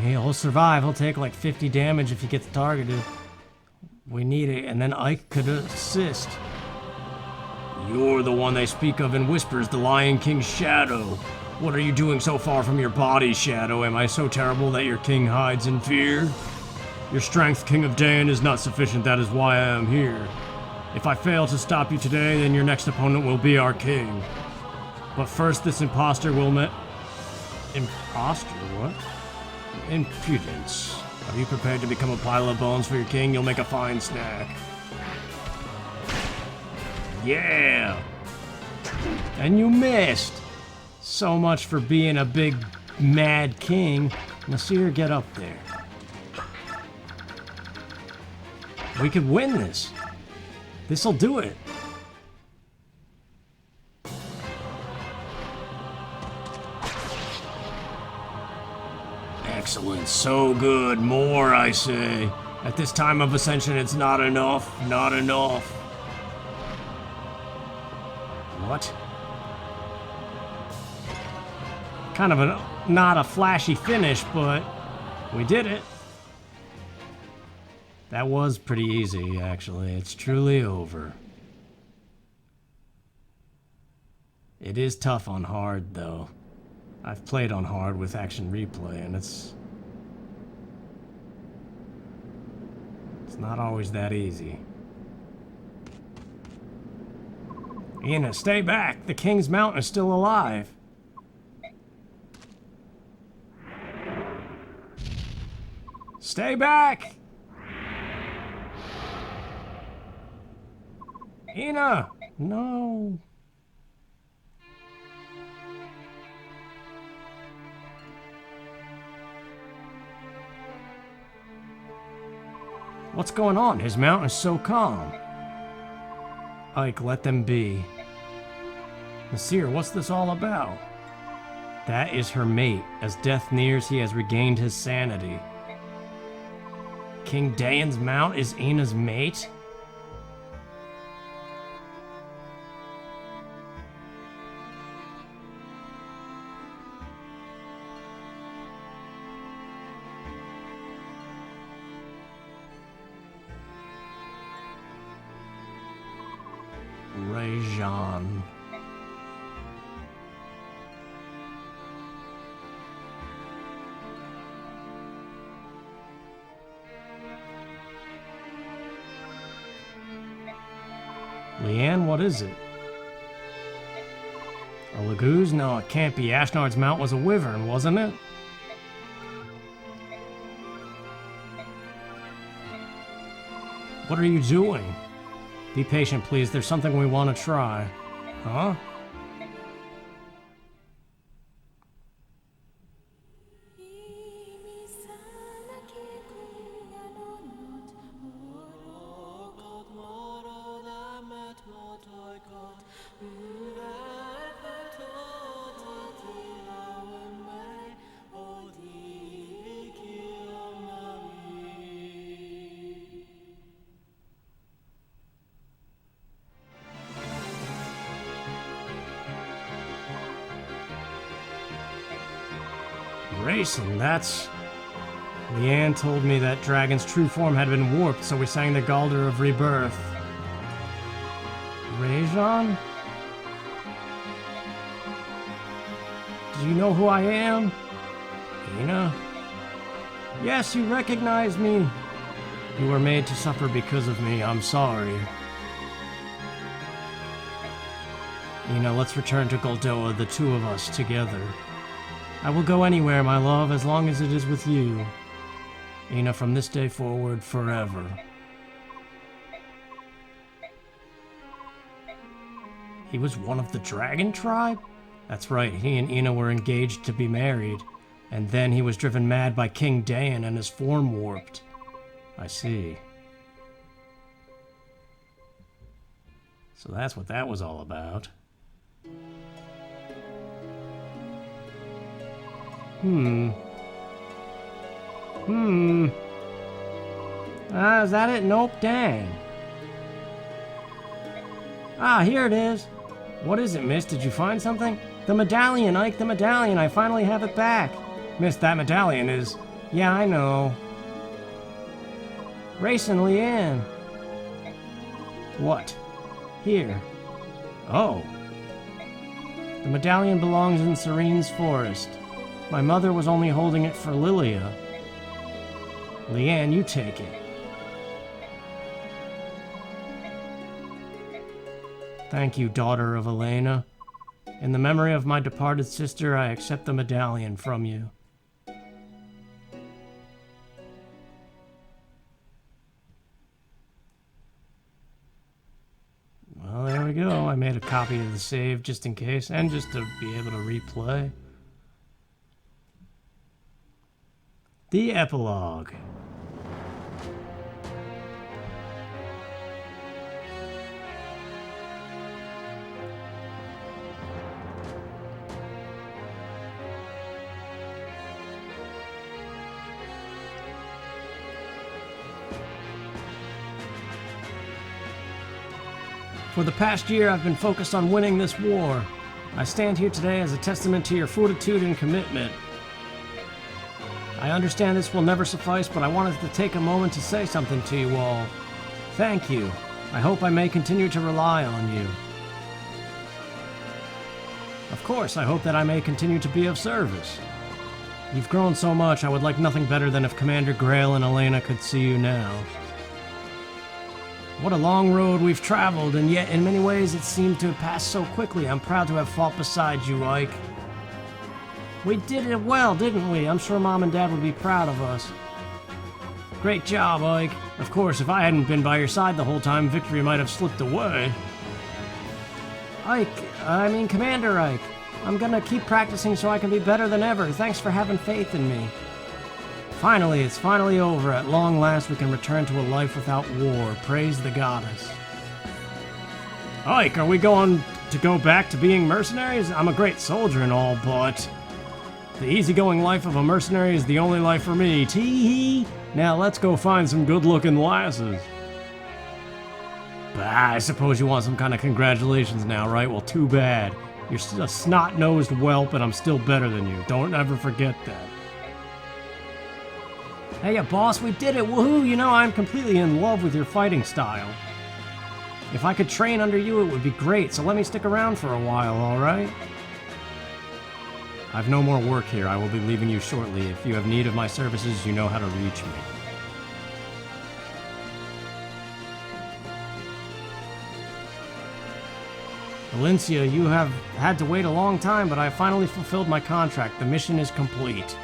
He'll survive. He'll take like 50 damage if he gets targeted. We need it. And then Ike could assist. You're the one they speak of in whispers, the Lion King's shadow. What are you doing so far from your body, Shadow? Am I so terrible that your king hides in fear? Your strength, King of Dan, is not sufficient. That is why I am here. If I fail to stop you today, then your next opponent will be our king. But first, this imposter will Imposter? What? Impudence. Are you prepared to become a pile of bones for your king? You'll make a fine snack. Yeah! And you missed! So much for being a big, mad king. Nasir, get up there. We could win this. This'll do it. Excellent. So good. More, I say. At this time of ascension, it's not enough. Not enough. What? Kind of not a flashy finish, but we did it. That was pretty easy, actually. It's truly over. It is tough on hard, though. I've played on hard with action replay, and it's not always that easy. Ina, stay back! The King's Mountain is still alive! Stay back! Ina! No! What's going on? His mountain is so calm. Ike, let them be. Nasir, what's this all about? That is her mate. As death nears, he has regained his sanity. King Dayan's mount is Ina's mate? Rajan. Leanne, what is it? A Laguz? No, it can't be. Ashnard's mount was a wyvern, wasn't it? What are you doing? Be patient, please. There's something we want to try. Huh? Grayson, that's... Leanne told me that Dragon's true form had been warped, so we sang the Galder of Rebirth. Rajan? Do you know who I am? Ina? Yes, you recognize me. You were made to suffer because of me. I'm sorry. Ina, let's return to Goldoa, the two of us together. I will go anywhere, my love, as long as it is with you. Ina, from this day forward, forever. He was one of the dragon tribe? That's right, he and Ina were engaged to be married, and then he was driven mad by King Dayan and his form warped. I see. So that's what that was all about. Is that it? Nope, dang. Ah, here it is. What is it, miss? Did you find something? The medallion, Ike, the medallion. I finally have it back. Miss, that medallion is... Yeah, I know. Racing Leanne. What? Here. Oh. The medallion belongs in Serene's forest. My mother was only holding it for Lilia. Leanne, you take it. Thank you, daughter of Elena. In the memory of my departed sister, I accept the medallion from you. Well, there we go. I made a copy of the save just in case, and just to be able to replay. The Epilogue. For the past year, I've been focused on winning this war. I stand here today as a testament to your fortitude and commitment. I understand this will never suffice, but I wanted to take a moment to say something to you all. Thank you. I hope I may continue to rely on you. Of course, I hope that I may continue to be of service. You've grown so much, I would like nothing better than if Commander Grail and Elena could see you now. What a long road we've traveled, and yet in many ways it seemed to have passed so quickly. I'm proud to have fought beside you, Ike. We did it well, didn't we? I'm sure Mom and Dad would be proud of us. Great job, Ike. Of course, if I hadn't been by your side the whole time, victory might have slipped away. Commander Ike. I'm gonna keep practicing so I can be better than ever. Thanks for having faith in me. Finally, it's finally over. At long last, we can return to a life without war. Praise the goddess. Ike, are we going to go back to being mercenaries? I'm a great soldier and all, but the easygoing life of a mercenary is the only life for me. Tee-hee! Now let's go find some good-looking lasses. Bah, I suppose you want some kind of congratulations now, right? Well, too bad. You're a snot-nosed whelp, and I'm still better than you. Don't ever forget that. Hey, boss, we did it! Woohoo! You know, I'm completely in love with your fighting style. If I could train under you, it would be great, so let me stick around for a while, alright? I've no more work here. I will be leaving you shortly. If you have need of my services, you know how to reach me. Valencia, you have had to wait a long time, but I have finally fulfilled my contract. The mission is complete.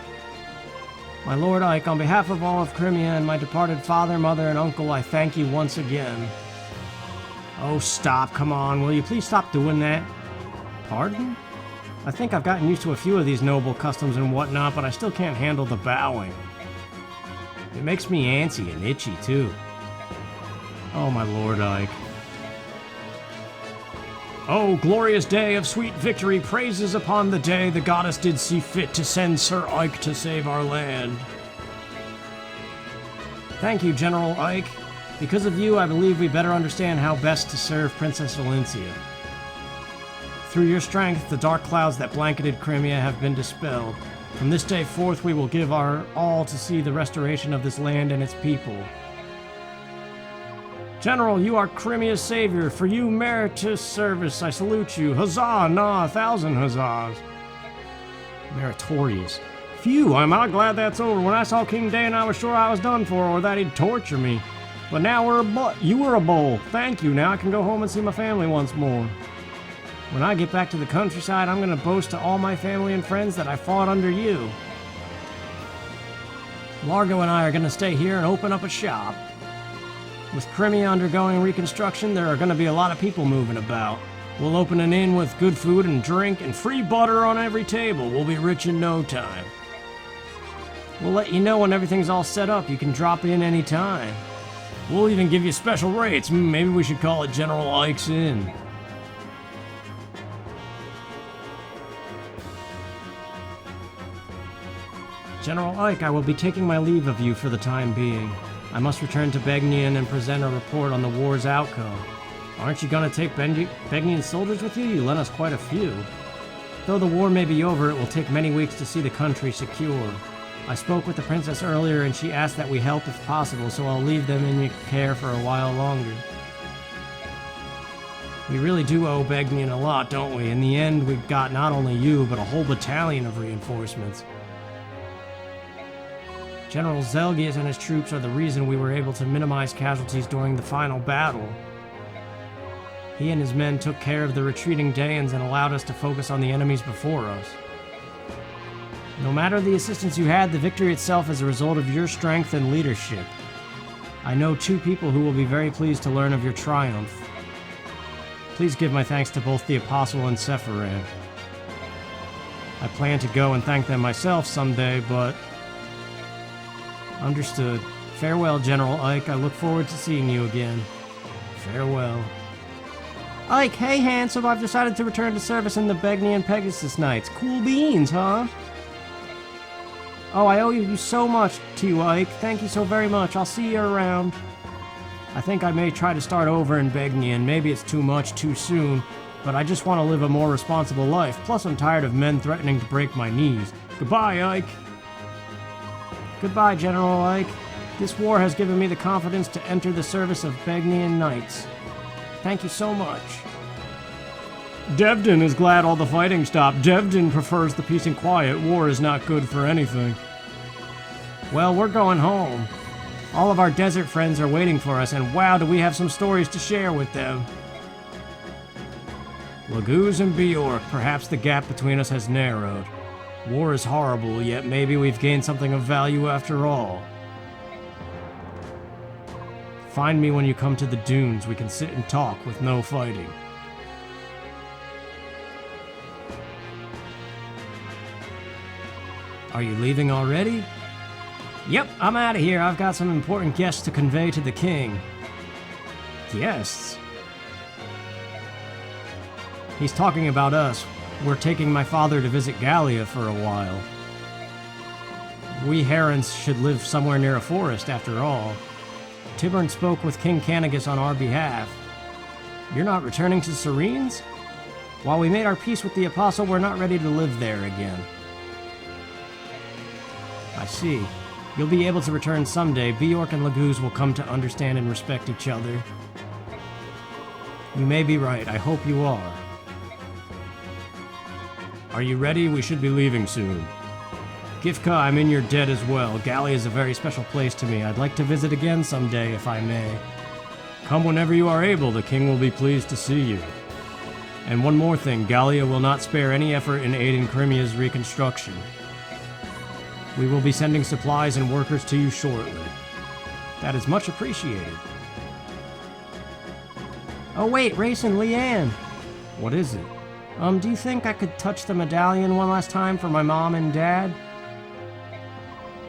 My Lord Ike, on behalf of all of Crimea and my departed father, mother, and uncle, I thank you once again. Oh, stop. Come on. Will you please stop doing that? Pardon? I think I've gotten used to a few of these noble customs and whatnot, but I still can't handle the bowing. It makes me antsy and itchy, too. Oh, my Lord Ike. Oh, glorious day of sweet victory, praises upon the day the goddess did see fit to send Sir Ike to save our land. Thank you, General Ike. Because of you, I believe we better understand how best to serve Princess Valencia. Through your strength, the dark clouds that blanketed Crimea have been dispelled. From this day forth, we will give our all to see the restoration of this land and its people. General, you are Crimea's savior. For you meritorious service, I salute you. Huzzah! Nah, 1,000 huzzahs. Meritorious. Phew, I'm not glad that's over. When I saw King Dain, I was sure I was done for, or that he'd torture me. But now you were a bull. Thank you. Now I can go home and see my family once more. When I get back to the countryside, I'm going to boast to all my family and friends that I fought under you. Largo and I are going to stay here and open up a shop. With Crimea undergoing reconstruction, there are going to be a lot of people moving about. We'll open an inn with good food and drink and free butter on every table. We'll be rich in no time. We'll let you know when everything's all set up. You can drop in any time. We'll even give you special rates. Maybe we should call it General Ike's Inn. General Ike, I will be taking my leave of you for the time being. I must return to Begnian and present a report on the war's outcome. Aren't you going to take Begnian soldiers with you? You lent us quite a few. Though the war may be over, it will take many weeks to see the country secure. I spoke with the princess earlier and she asked that we help if possible, so I'll leave them in your care for a while longer. We really do owe Begnian a lot, don't we? In the end, we've got not only you, but a whole battalion of reinforcements. General Zelgius and his troops are the reason we were able to minimize casualties during the final battle. He and his men took care of the retreating Daeans and allowed us to focus on the enemies before us. No matter the assistance you had, the victory itself is a result of your strength and leadership. I know 2 people who will be very pleased to learn of your triumph. Please give my thanks to both the Apostle and Sephiroth. I plan to go and thank them myself someday, but... Understood. Farewell, General Ike. I look forward to seeing you again. Farewell. Ike, hey handsome, I've decided to return to service in the Begnian Pegasus Knights. Cool beans, huh? Oh, I owe you so much to you, Ike. Thank you so very much. I'll see you around. I think I may try to start over in Begnian. Maybe it's too much too soon, but I just want to live a more responsible life. Plus, I'm tired of men threatening to break my knees. Goodbye, Ike. Goodbye, General Ike. This war has given me the confidence to enter the service of Begnian Knights. Thank you so much. Devdin is glad all the fighting stopped. Devdin prefers the peace and quiet. War is not good for anything. Well, we're going home. All of our desert friends are waiting for us, and wow, do we have some stories to share with them. Laguz and Bjork, perhaps the gap between us has narrowed. War is horrible, yet maybe we've gained something of value after all. Find me when you come to the dunes. We can sit and talk with no fighting. Are you leaving already? Yep, I'm out of here. I've got some important guests to convey to the king. Guests? He's talking about us. We're taking my father to visit Gallia for a while. We Herons should live somewhere near a forest, after all. Tibern spoke with King Canagus on our behalf. You're not returning to Serenes? While we made our peace with the Apostle, we're not ready to live there again. I see. You'll be able to return someday. Bjork and Laguz will come to understand and respect each other. You may be right. I hope you are. Are you ready? We should be leaving soon. Gifka, I'm in your debt as well. Gallia is a very special place to me. I'd like to visit again someday, if I may. Come whenever you are able. The king will be pleased to see you. And one more thing. Gallia will not spare any effort in aiding Crimea's reconstruction. We will be sending supplies and workers to you shortly. That is much appreciated. Oh wait, Race and Leanne! What is it? Do you think I could touch the medallion one last time for my mom and dad?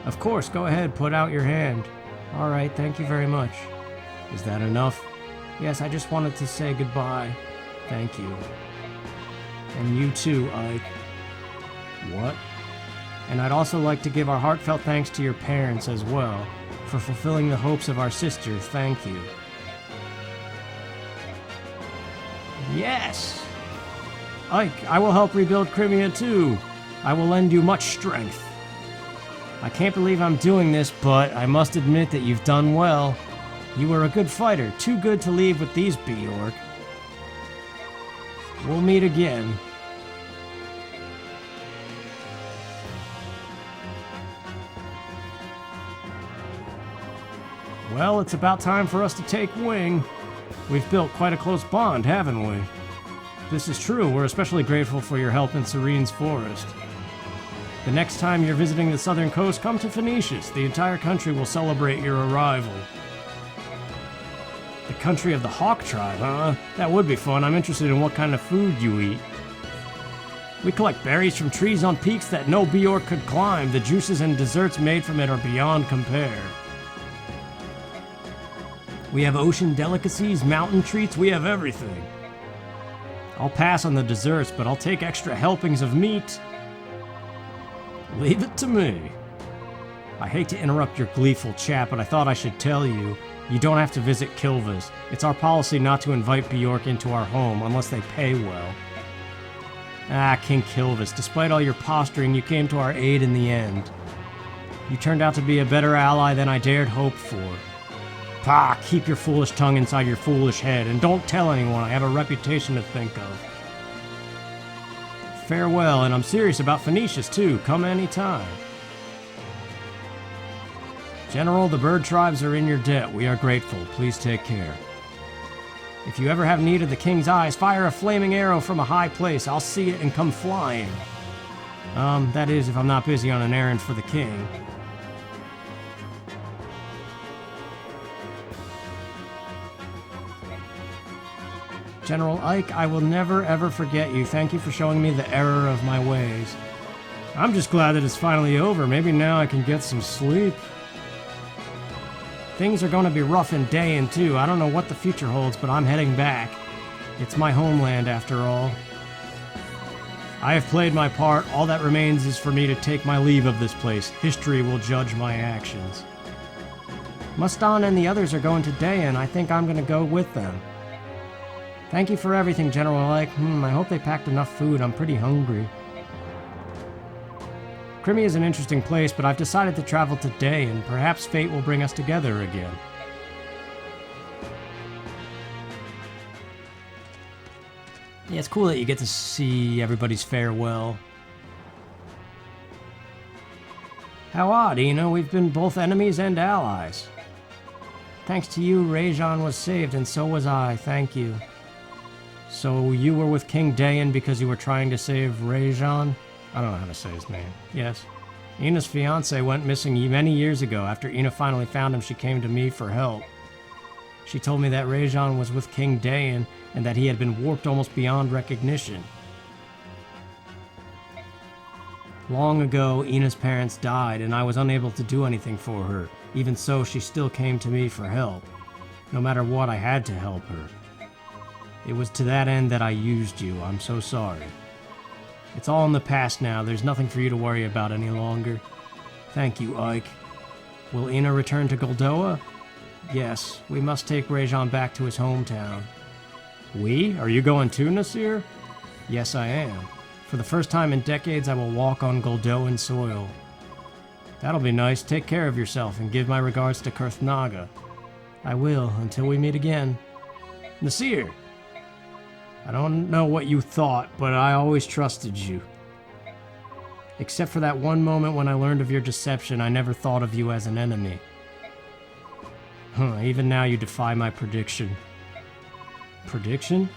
Of course, go ahead, put out your hand. Alright, thank you very much. Is that enough? Yes, I just wanted to say goodbye. Thank you. And you too, Ike. What? And I'd also like to give our heartfelt thanks to your parents as well, for fulfilling the hopes of our sister. Thank you. Yes! Ike, I will help rebuild Crimea too. I will lend you much strength. I can't believe I'm doing this, but I must admit that you've done well. You were a good fighter, too good to leave with these Bjork. We'll meet again. Well, it's about time for us to take wing. We've built quite a close bond, haven't we? This is true. We're especially grateful for your help in Serene's forest. The next time you're visiting the southern coast, come to Phoenicius. The entire country will celebrate your arrival. The country of the Hawk tribe, huh? That would be fun. I'm interested in what kind of food you eat. We collect berries from trees on peaks that no Bjork could climb. The juices and desserts made from it are beyond compare. We have ocean delicacies, mountain treats, we have everything. I'll pass on the desserts, but I'll take extra helpings of meat. Leave it to me. I hate to interrupt your gleeful chat, but I thought I should tell you, you don't have to visit Kilvis. It's our policy not to invite Bjork into our home unless they pay well. Ah, King Kilvis, despite all your posturing, you came to our aid in the end. You turned out to be a better ally than I dared hope for. Pah, keep your foolish tongue inside your foolish head, and don't tell anyone. I have a reputation to think of. Farewell, and I'm serious about Phoenicius too. Come anytime. General, the bird tribes are in your debt. We are grateful. Please take care. If you ever have need of the king's eyes, fire a flaming arrow from a high place. I'll see it and come flying. That is, if I'm not busy on an errand for the king. General Ike, I will never ever forget you. Thank you for showing me the error of my ways. I'm just glad that it's finally over. Maybe now I can get some sleep. Things are going to be rough in Dayan too. I don't know what the future holds, but I'm heading back. It's my homeland after all. I have played my part. All that remains is for me to take my leave of this place. History will judge my actions. Mustan and the others are going to Dayan. I think I'm going to go with them. Thank you for everything, General Ike. I hope they packed enough food. I'm pretty hungry. Crimea is an interesting place, but I've decided to travel today, and perhaps fate will bring us together again. Yeah, it's cool that you get to see everybody's farewell. How odd, Ina. We've been both enemies and allies. Thanks to you, Rajan was saved, and so was I. Thank you. So you were with King Dayan because you were trying to save Rajan? I don't know how to say his name. Yes. Ina's fiancé went missing many years ago. After Ina finally found him, she came to me for help. She told me that Rajan was with King Dayan and that he had been warped almost beyond recognition. Long ago, Ina's parents died, and I was unable to do anything for her. Even so, she still came to me for help. No matter what, I had to help her. It was to that end that I used you. I'm so sorry. It's all in the past now. There's nothing for you to worry about any longer. Thank you, Ike. Will Ina return to Goldoa? Yes, we must take Rajan back to his hometown. We? Are you going too, Nasir? Yes, I am. For the first time in decades, I will walk on Goldoan soil. That'll be nice. Take care of yourself and give my regards to Kurthnaga. I will, until we meet again. Nasir! I don't know what you thought, but I always trusted you. Except for that one moment when I learned of your deception, I never thought of you as an enemy. Even now you defy my prediction. Prediction?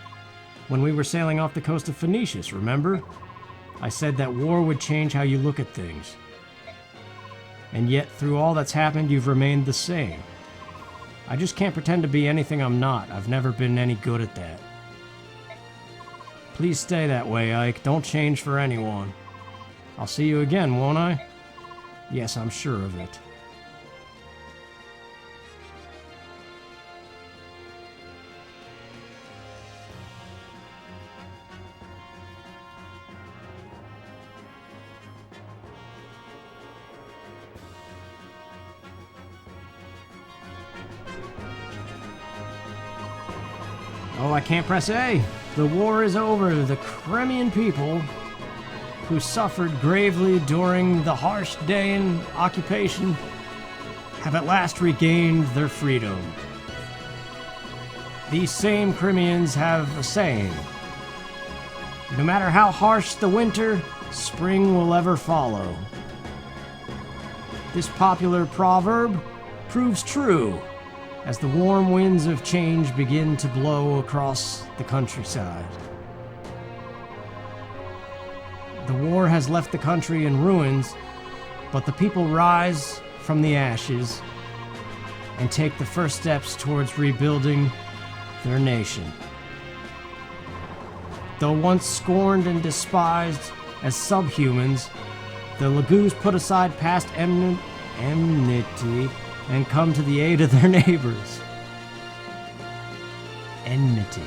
When we were sailing off the coast of Phoenicius, remember? I said that war would change how you look at things. And yet, through all that's happened, you've remained the same. I just can't pretend to be anything I'm not. I've never been any good at that. Please stay that way, Ike. Don't change for anyone. I'll see you again, won't I? Yes, I'm sure of it. Oh, I can't press A. The war is over. The Crimean people, who suffered gravely during the harsh Dayan occupation, have at last regained their freedom. These same Crimeans have a saying: no matter how harsh the winter, spring will ever follow. This popular proverb proves true as the warm winds of change begin to blow across the countryside. The war has left the country in ruins, but the people rise from the ashes and take the first steps towards rebuilding their nation. Though once scorned and despised as subhumans, the Laguz put aside past enmity and come to the aid of their neighbors. Enmity.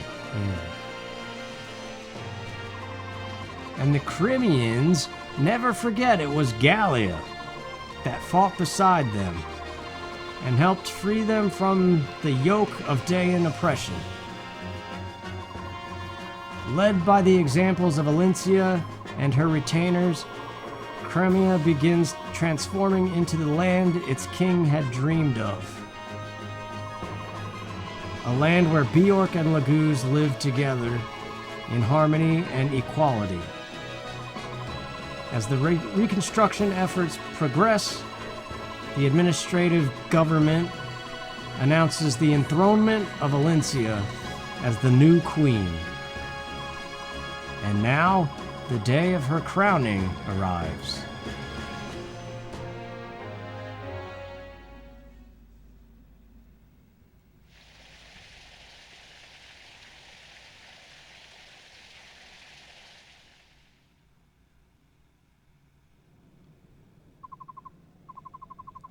And the Crimeans never forget it was Gallia that fought beside them and helped free them from the yoke of Dayan oppression. Led by the examples of Alencia and her retainers, Crimea begins transforming into the land its king had dreamed of. A land where Bjork and Laguz live together in harmony and equality. As the reconstruction efforts progress, the administrative government announces the enthronement of Alencia as the new queen. And now, the day of her crowning arrives.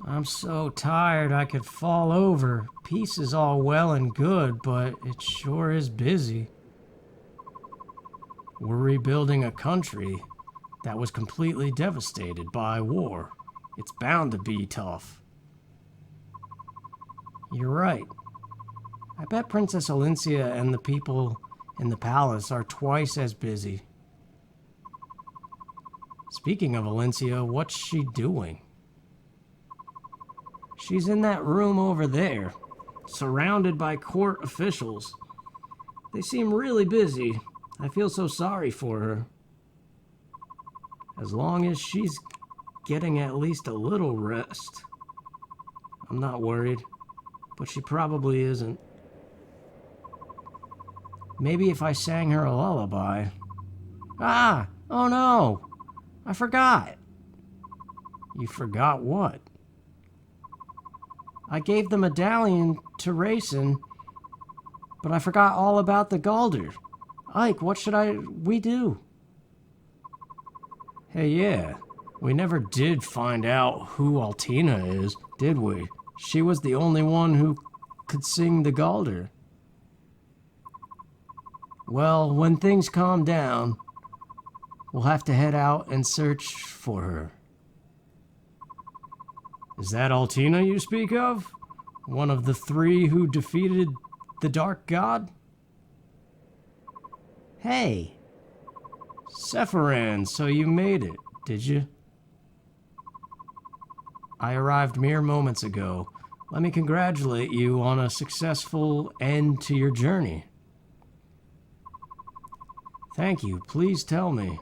I'm so tired I could fall over. Peace is all well and good, but it sure is busy. We're rebuilding a country that was completely devastated by war. It's bound to be tough. You're right. I bet Princess Alencia and the people in the palace are twice as busy. Speaking of Alencia, what's she doing? She's in that room over there, surrounded by court officials. They seem really busy. I feel so sorry for her. As long as she's getting at least a little rest. I'm not worried, but she probably isn't. Maybe if I sang her a lullaby. Ah! Oh no! I forgot! You forgot what? I gave the medallion to Racin, but I forgot all about the Galder. Ike, what should we do? Hey, yeah. We never did find out who Altina is, did we? She was the only one who could sing the Galder. Well, when things calm down, we'll have to head out and search for her. Is that Altina you speak of? One of the three who defeated the Dark God? Hey! Sephiran, so you made it, did you? I arrived mere moments ago. Let me congratulate you on a successful end to your journey. Thank you. Please tell me.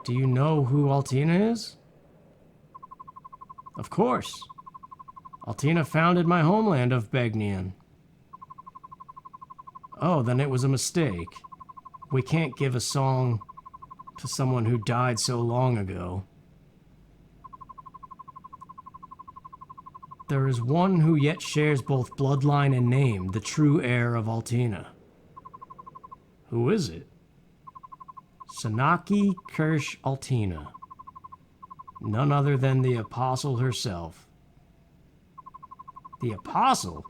Do you know who Altina is? Of course. Altina founded my homeland of Begnian. Oh, then it was a mistake. We can't give a song to someone who died so long ago. There is one who yet shares both bloodline and name, the true heir of Altina. Who is it? Sanaki Kirsch Altina. None other than the Apostle herself. The Apostle?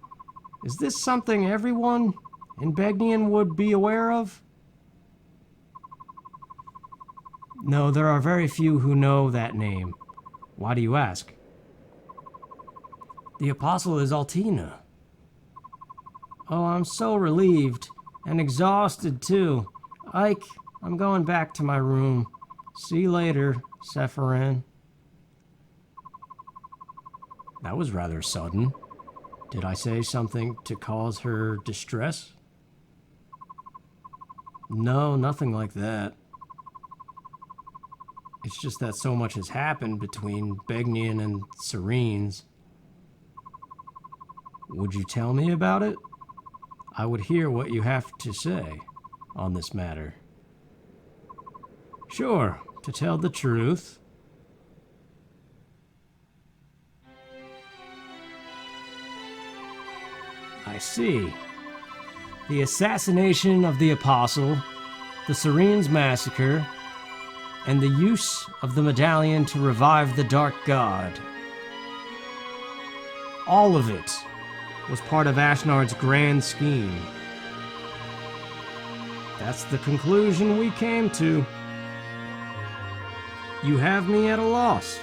Is this something everyone in Begnian would be aware of? No, there are very few who know that name. Why do you ask? The Apostle is Altina. Oh, I'm so relieved. And exhausted, too. Ike, I'm going back to my room. See you later, Sephiran. That was rather sudden. Did I say something to cause her distress? No, nothing like that. It's just that so much has happened between Begnian and Serenes. Would you tell me about it? I would hear what you have to say on this matter. Sure, to tell the truth. I see. The assassination of the Apostle, the Serenes massacre, and the use of the medallion to revive the Dark God. All of it was part of Ashnard's grand scheme. That's the conclusion we came to. You have me at a loss.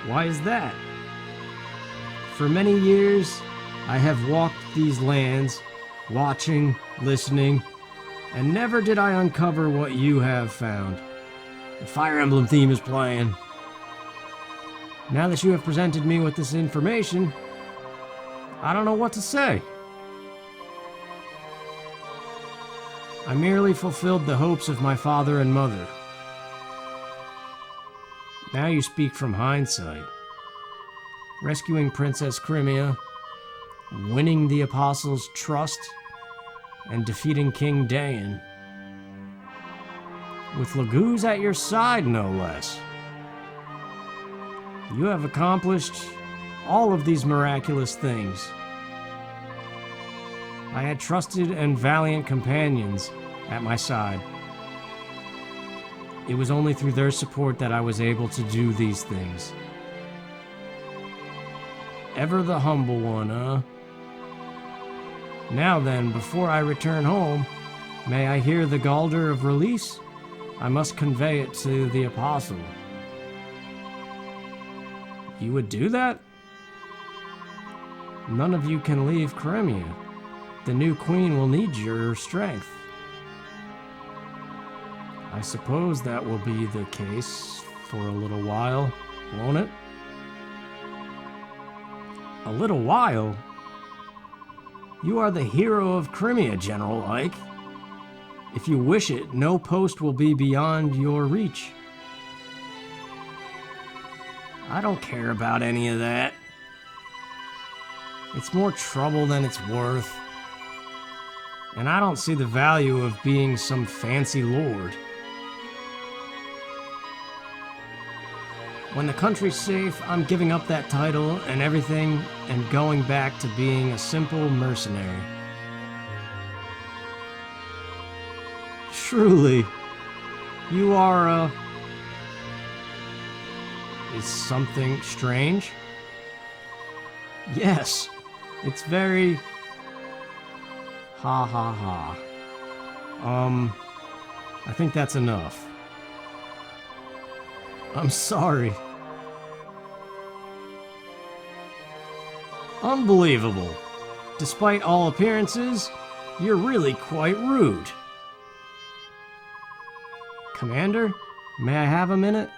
Why is that? For many years, I have walked these lands, watching, listening, and never did I uncover what you have found. The Fire Emblem theme is playing. Now that you have presented me with this information, I don't know what to say. I merely fulfilled the hopes of my father and mother. Now you speak from hindsight. Rescuing Princess Crimea, winning the Apostle's trust, and defeating King Dayan. With Laguz at your side, no less. You have accomplished all of these miraculous things. I had trusted and valiant companions at my side. It was only through their support that I was able to do these things. Ever the humble one, huh? Now then, before I return home, may I hear the Galder of release? I must convey it to the Apostle. You would do that? None of you can leave Crimea. The new queen will need your strength. I suppose that will be the case for a little while, won't it? A little while? You are the hero of Crimea, General Ike. If you wish it, no post will be beyond your reach. I don't care about any of that. It's more trouble than it's worth. And I don't see the value of being some fancy lord. When the country's safe, I'm giving up that title and everything and going back to being a simple mercenary. Truly, you are, Is something strange? Yes, it's very... Ha ha ha. I think that's enough. I'm sorry. Unbelievable. Despite all appearances, you're really quite rude. Commander, may I have a minute?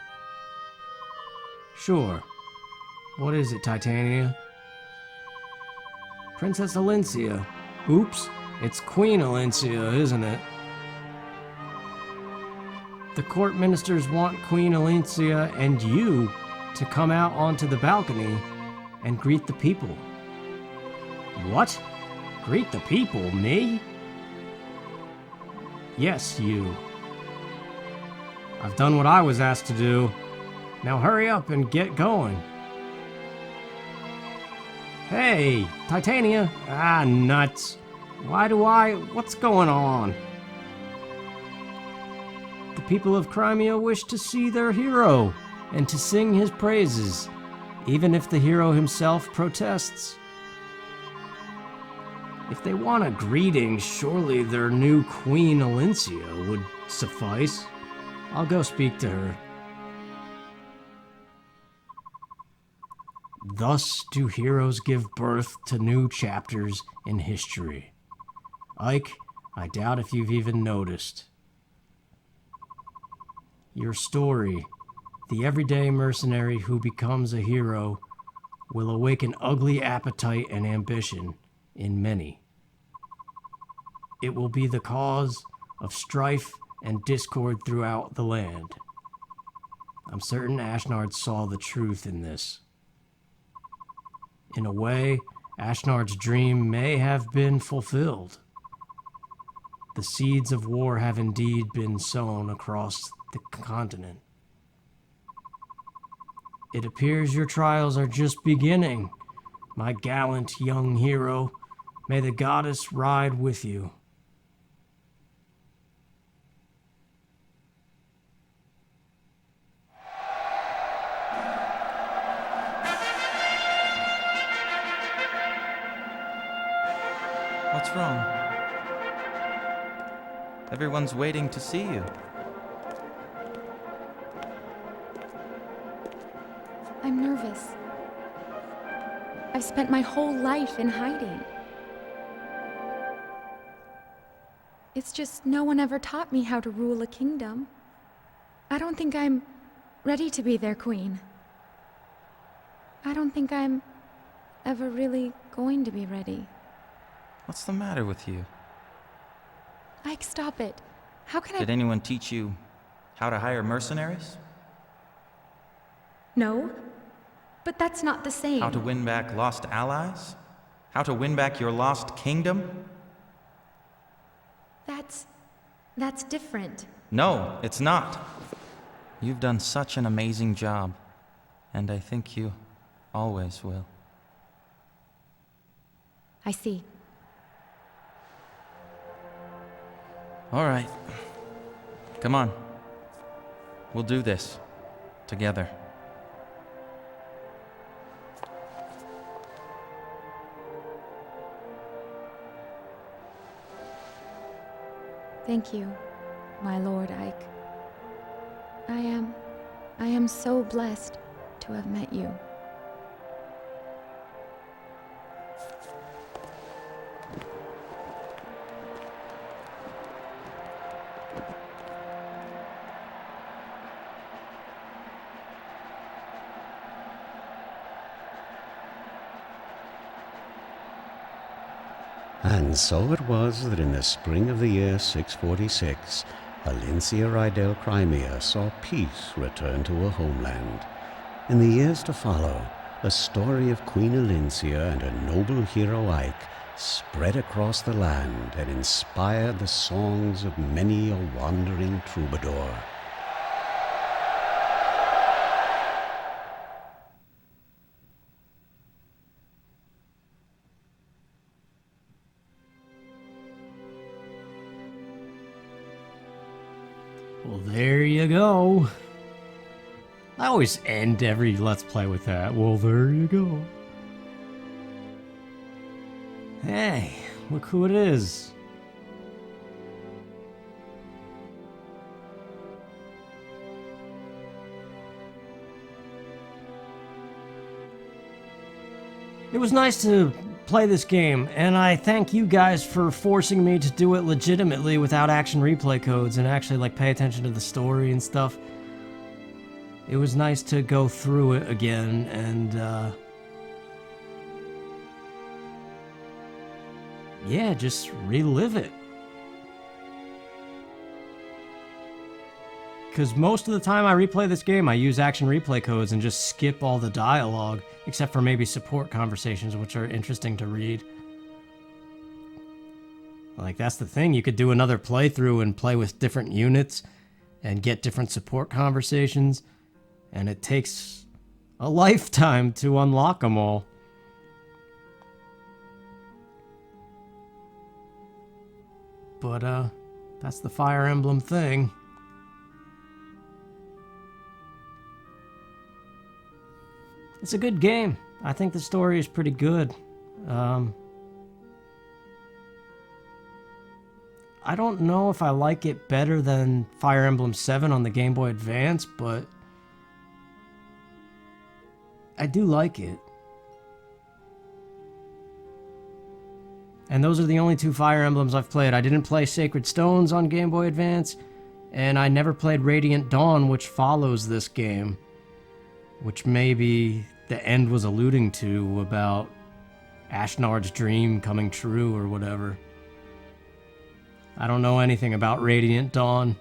Sure. What is it, Titania? Princess Alencia. Oops, it's Queen Alencia, isn't it? The court ministers want Queen Alencia and you to come out onto the balcony and greet the people. What? Greet the people? Me? Yes, you. I've done what I was asked to do. Now hurry up and get going. Hey, Titania. Ah, nuts. What's going on? The people of Crimea wish to see their hero and to sing his praises, even if the hero himself protests. If they want a greeting, surely their new Queen Alencia would suffice. I'll go speak to her. Thus do heroes give birth to new chapters in history. Ike, I doubt if you've even noticed. Your story, the everyday mercenary who becomes a hero, will awaken ugly appetite and ambition in many. It will be the cause of strife and discord throughout the land. I'm certain Ashnard saw the truth in this. In a way, Ashnard's dream may have been fulfilled. The seeds of war have indeed been sown across the continent. It appears your trials are just beginning, my gallant young hero. May the goddess ride with you.
What's wrong? Everyone's waiting to see you.
I'm nervous. I've spent my whole life in hiding. It's just no one ever taught me how to rule a kingdom. I don't think I'm ready to be their queen. I don't think I'm ever really going to be ready.
What's the matter with you?
Ike, stop it. How can
Did anyone teach you how to hire mercenaries?
No, but that's not the same.
How to win back lost allies? How to win back your lost kingdom?
That's different.
No, it's not. You've done such an amazing job, and I think you always will.
I see.
All right. Come on. We'll do this. Together.
Thank you, my Lord Ike. I am so blessed to have met you.
And so it was that in the spring of the year 646, Alincia Rydell Crimea saw peace return to her homeland. In the years to follow, the story of Queen Alincia and her noble hero Ike spread across the land and inspired the songs of many a wandering troubadour.
Well, there you go. I always end every Let's Play with that. Well, there you go. Hey, look who it is. It was nice to play this game, and I thank you guys for forcing me to do it legitimately without action replay codes and actually like pay attention to the story and stuff. It was nice to go through it again and yeah, just relive it. Because most of the time I replay this game, I use action replay codes and just skip all the dialogue, except for maybe support conversations, which are interesting to read. Like, that's the thing, you could do another playthrough and play with different units and get different support conversations, and it takes a lifetime to unlock them all. But, that's the Fire Emblem thing. It's a good game. I think the story is pretty good. I don't know if I like it better than Fire Emblem 7 on the Game Boy Advance, but I do like it. And those are the only two Fire Emblems I've played. I didn't play Sacred Stones on Game Boy Advance, and I never played Radiant Dawn, which follows this game, which maybe the end was alluding to about Ashnard's dream coming true or whatever. I don't know anything about Radiant Dawn,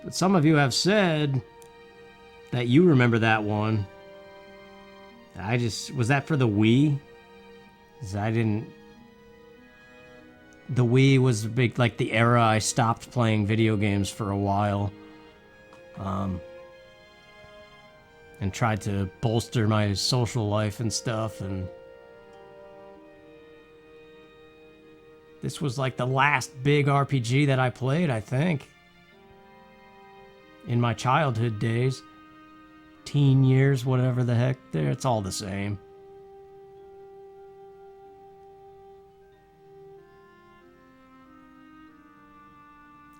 but some of you have said that you remember that one. Was that for the Wii? 'Cause I didn't... The Wii was big, like the era I stopped playing video games for a while. And tried to bolster my social life and stuff, and this was like the last big RPG that I played, I think. In my childhood days. Teen years, whatever the heck, it's all the same.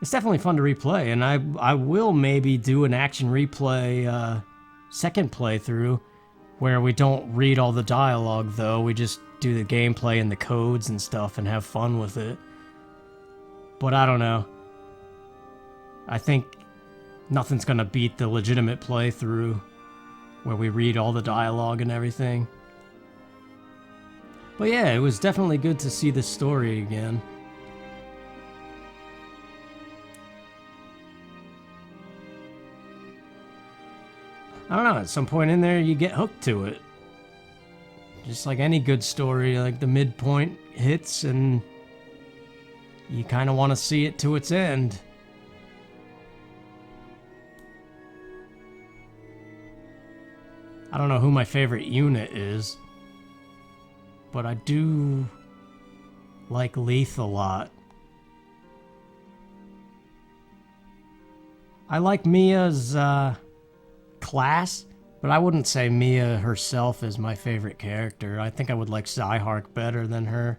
It's definitely fun to replay, and I will maybe do an action replay second playthrough where we don't read all the dialogue, though. We just do the gameplay and the codes and stuff and have fun with it. But I don't know. I think nothing's gonna beat the legitimate playthrough where we read all the dialogue and everything. But yeah, it was definitely good to see this story again. I don't know, at some point in there you get hooked to it. Just like any good story, like the midpoint hits and you kind of want to see it to its end. I don't know who my favorite unit is, but I do like Leith a lot. I like Mia's class, but I wouldn't say Mia herself is my favorite character. I think I would like Zyhark better than her.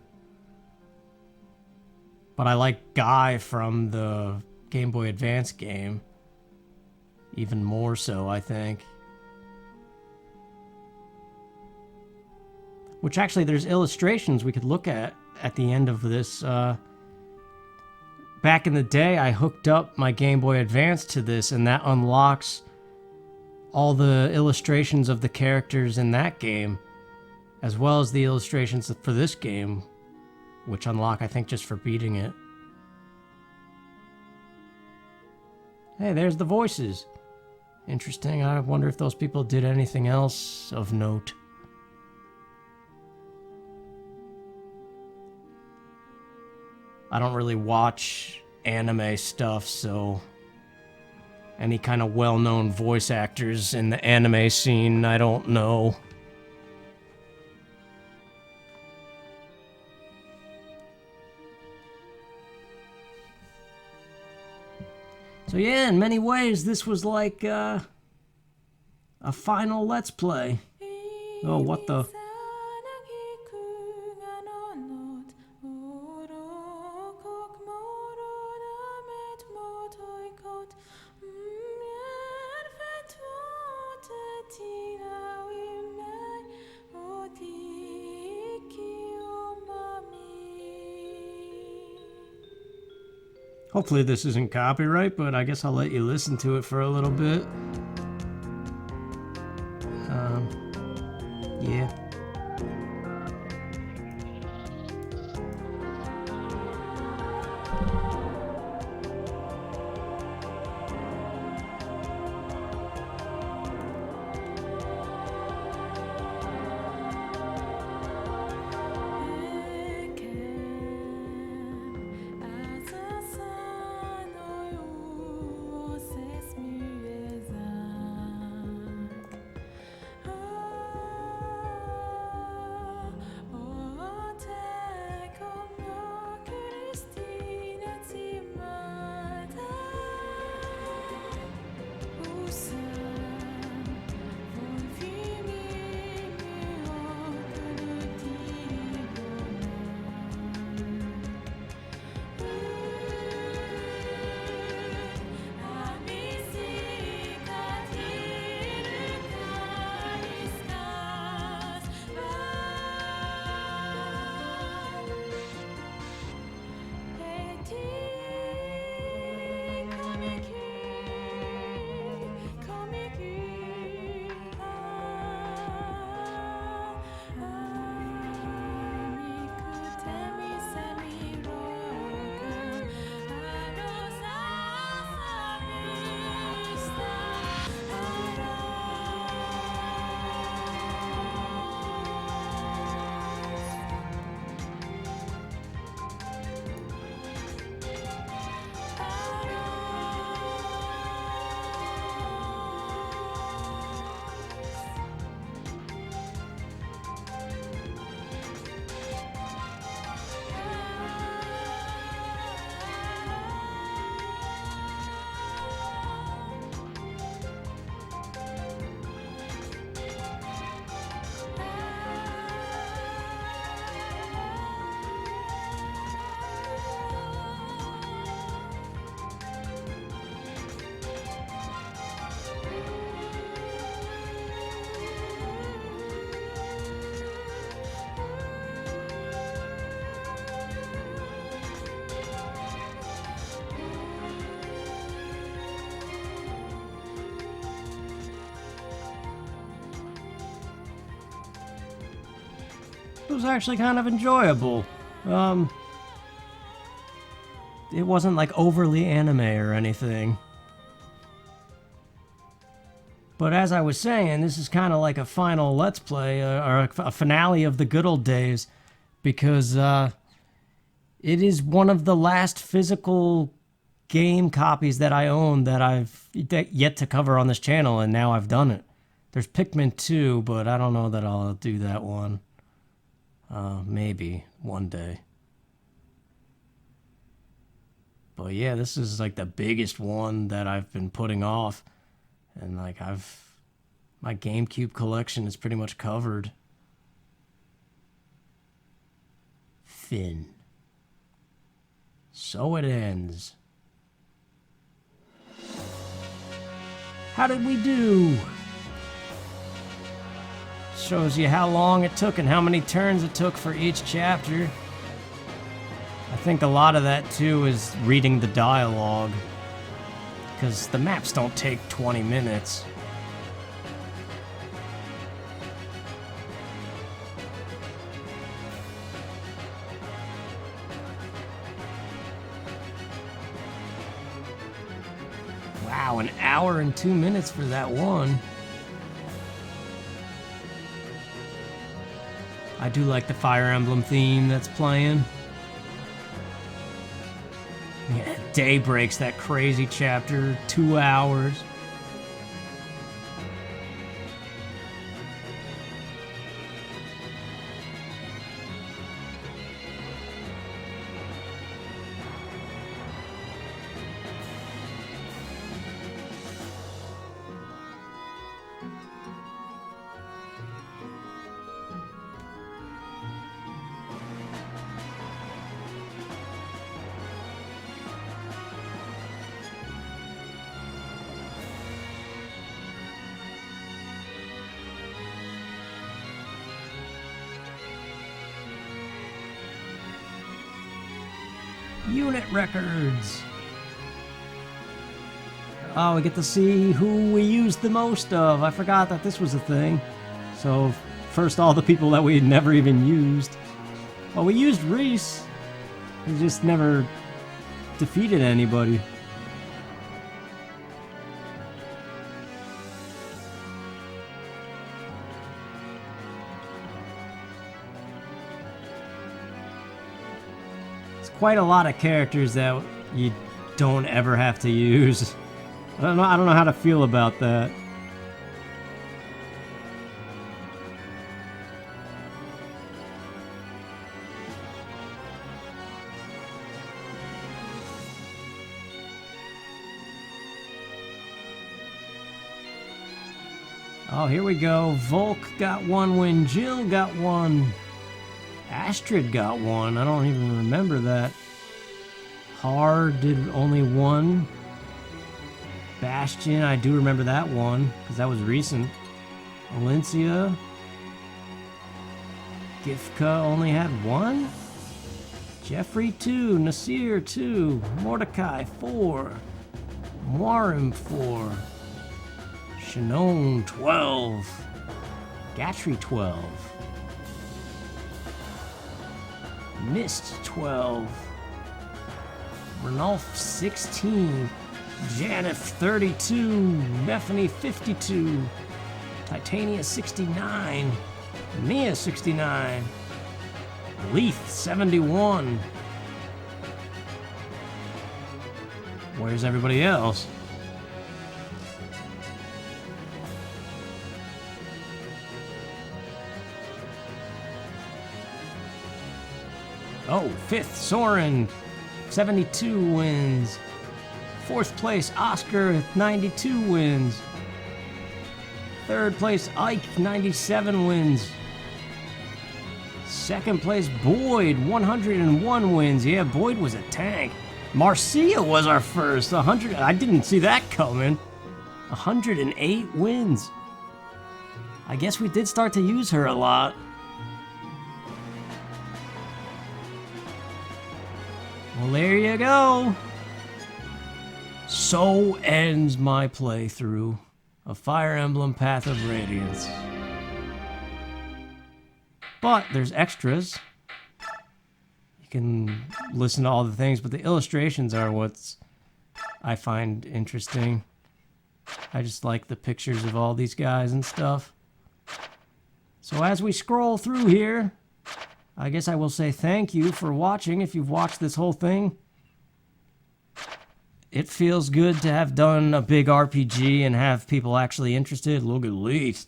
But I like Guy from the Game Boy Advance game even more so, I think. Which actually, there's illustrations we could look at the end of this. Back in the day, I hooked up my Game Boy Advance to this, and that unlocks all the illustrations of the characters in that game, as well as the illustrations for this game, which unlock, I think, just for beating it. Hey, there's the voices. Interesting. I wonder if those people did anything else of note. I don't really watch anime stuff, so any kind of well-known voice actors in the anime scene, I don't know. So yeah, in many ways, this was like a final Let's Play. Oh, what the... Hopefully this isn't copyright, but I guess I'll let you listen to it for a little bit. Yeah. It was actually kind of enjoyable. It wasn't like overly anime or anything. But as I was saying, this is kind of like a final Let's Play, or a finale of the good old days, because it is one of the last physical game copies that I own that I've yet to cover on this channel, and now I've done it. There's Pikmin 2, but I don't know that I'll do that one. Maybe one day. But yeah, this is like the biggest one that I've been putting off. And like my GameCube collection is pretty much covered. Finn. So it ends. How did we do? Shows you how long it took and how many turns it took for each chapter. I think a lot of that too is reading the dialogue, because the maps don't take 20 minutes. Wow, an hour and 2 minutes for that one. I do like the Fire Emblem theme that's playing. Yeah, Daybreak's that crazy chapter, 2 hours. Unit records. Oh, we get to see who we used the most of. I forgot that this was a thing. So, first all the people that we never even used. Well, we used Reese. We just never defeated anybody. Quite a lot of characters that you don't ever have to use. I don't know how to feel about that. Oh, here we go. Volk got 1 win. Jill got 1. Astrid got 1. I don't even remember that. Har did only 1. Bastion, I do remember that one, because that was recent. Valencia. Gifka only had 1. Jeffrey 2. Nasir 2. Mordecai 4. Moirim 4. Shannon 12. Gatry 12. Mist 12, Renulf 16, Janeth 32, Bethany 52, Titania 69, Mia 69, Leith 71. Where's everybody else? Oh, 5th, Soren, 72 wins. 4th place, Oscar, with 92 wins. 3rd place, Ike, 97 wins. 2nd place, Boyd, 101 wins. Yeah, Boyd was a tank. Marcia was our first, 100. I didn't see that coming. 108 wins. I guess we did start to use her a lot. Well, there you go. So ends my playthrough of Fire Emblem Path of Radiance. But there's extras. You can listen to all the things, but the illustrations are what's I find interesting. I just like the pictures of all these guys and stuff. So as we scroll through here, I guess I will say thank you for watching if you've watched this whole thing. It feels good to have done a big RPG and have people actually interested. Look at Leith.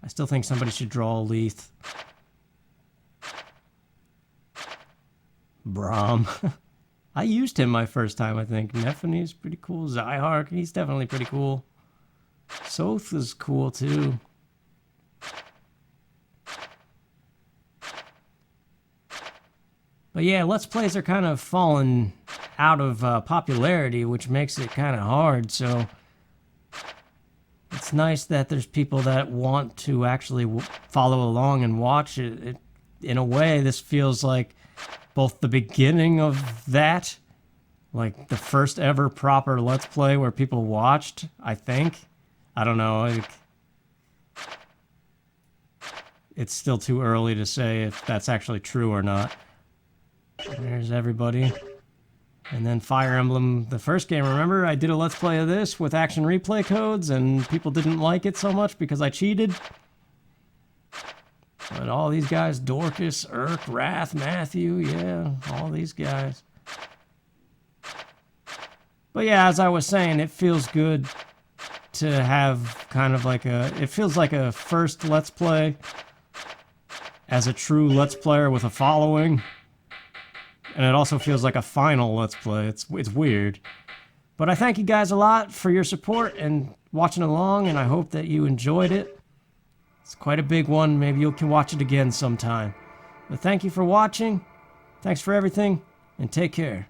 I still think somebody should draw Leith. Braum. I used him my first time, I think. Nephene's pretty cool. Zyhark, he's definitely pretty cool. Soth is cool, too. But yeah, Let's Plays are kind of fallen out of popularity, which makes it kind of hard, so it's nice that there's people that want to actually follow along and watch it. In a way, this feels like both the beginning of that, like the first ever proper Let's Play where people watched, I think. I don't know. It's still too early to say if that's actually true or not. There's everybody. And then Fire Emblem, the first game, remember? I did a Let's Play of this with action replay codes, and people didn't like it so much because I cheated. But all these guys, Dorcas, Urk, Wrath, Matthew, yeah, all these guys. But yeah, as I was saying, it feels good to have kind of like it feels like a first Let's Play as a true Let's Player with a following. And it also feels like a final Let's Play. It's weird. But I thank you guys a lot for your support and watching along, and I hope that you enjoyed it. It's quite a big one. Maybe you can watch it again sometime. But thank you for watching. Thanks for everything, and take care.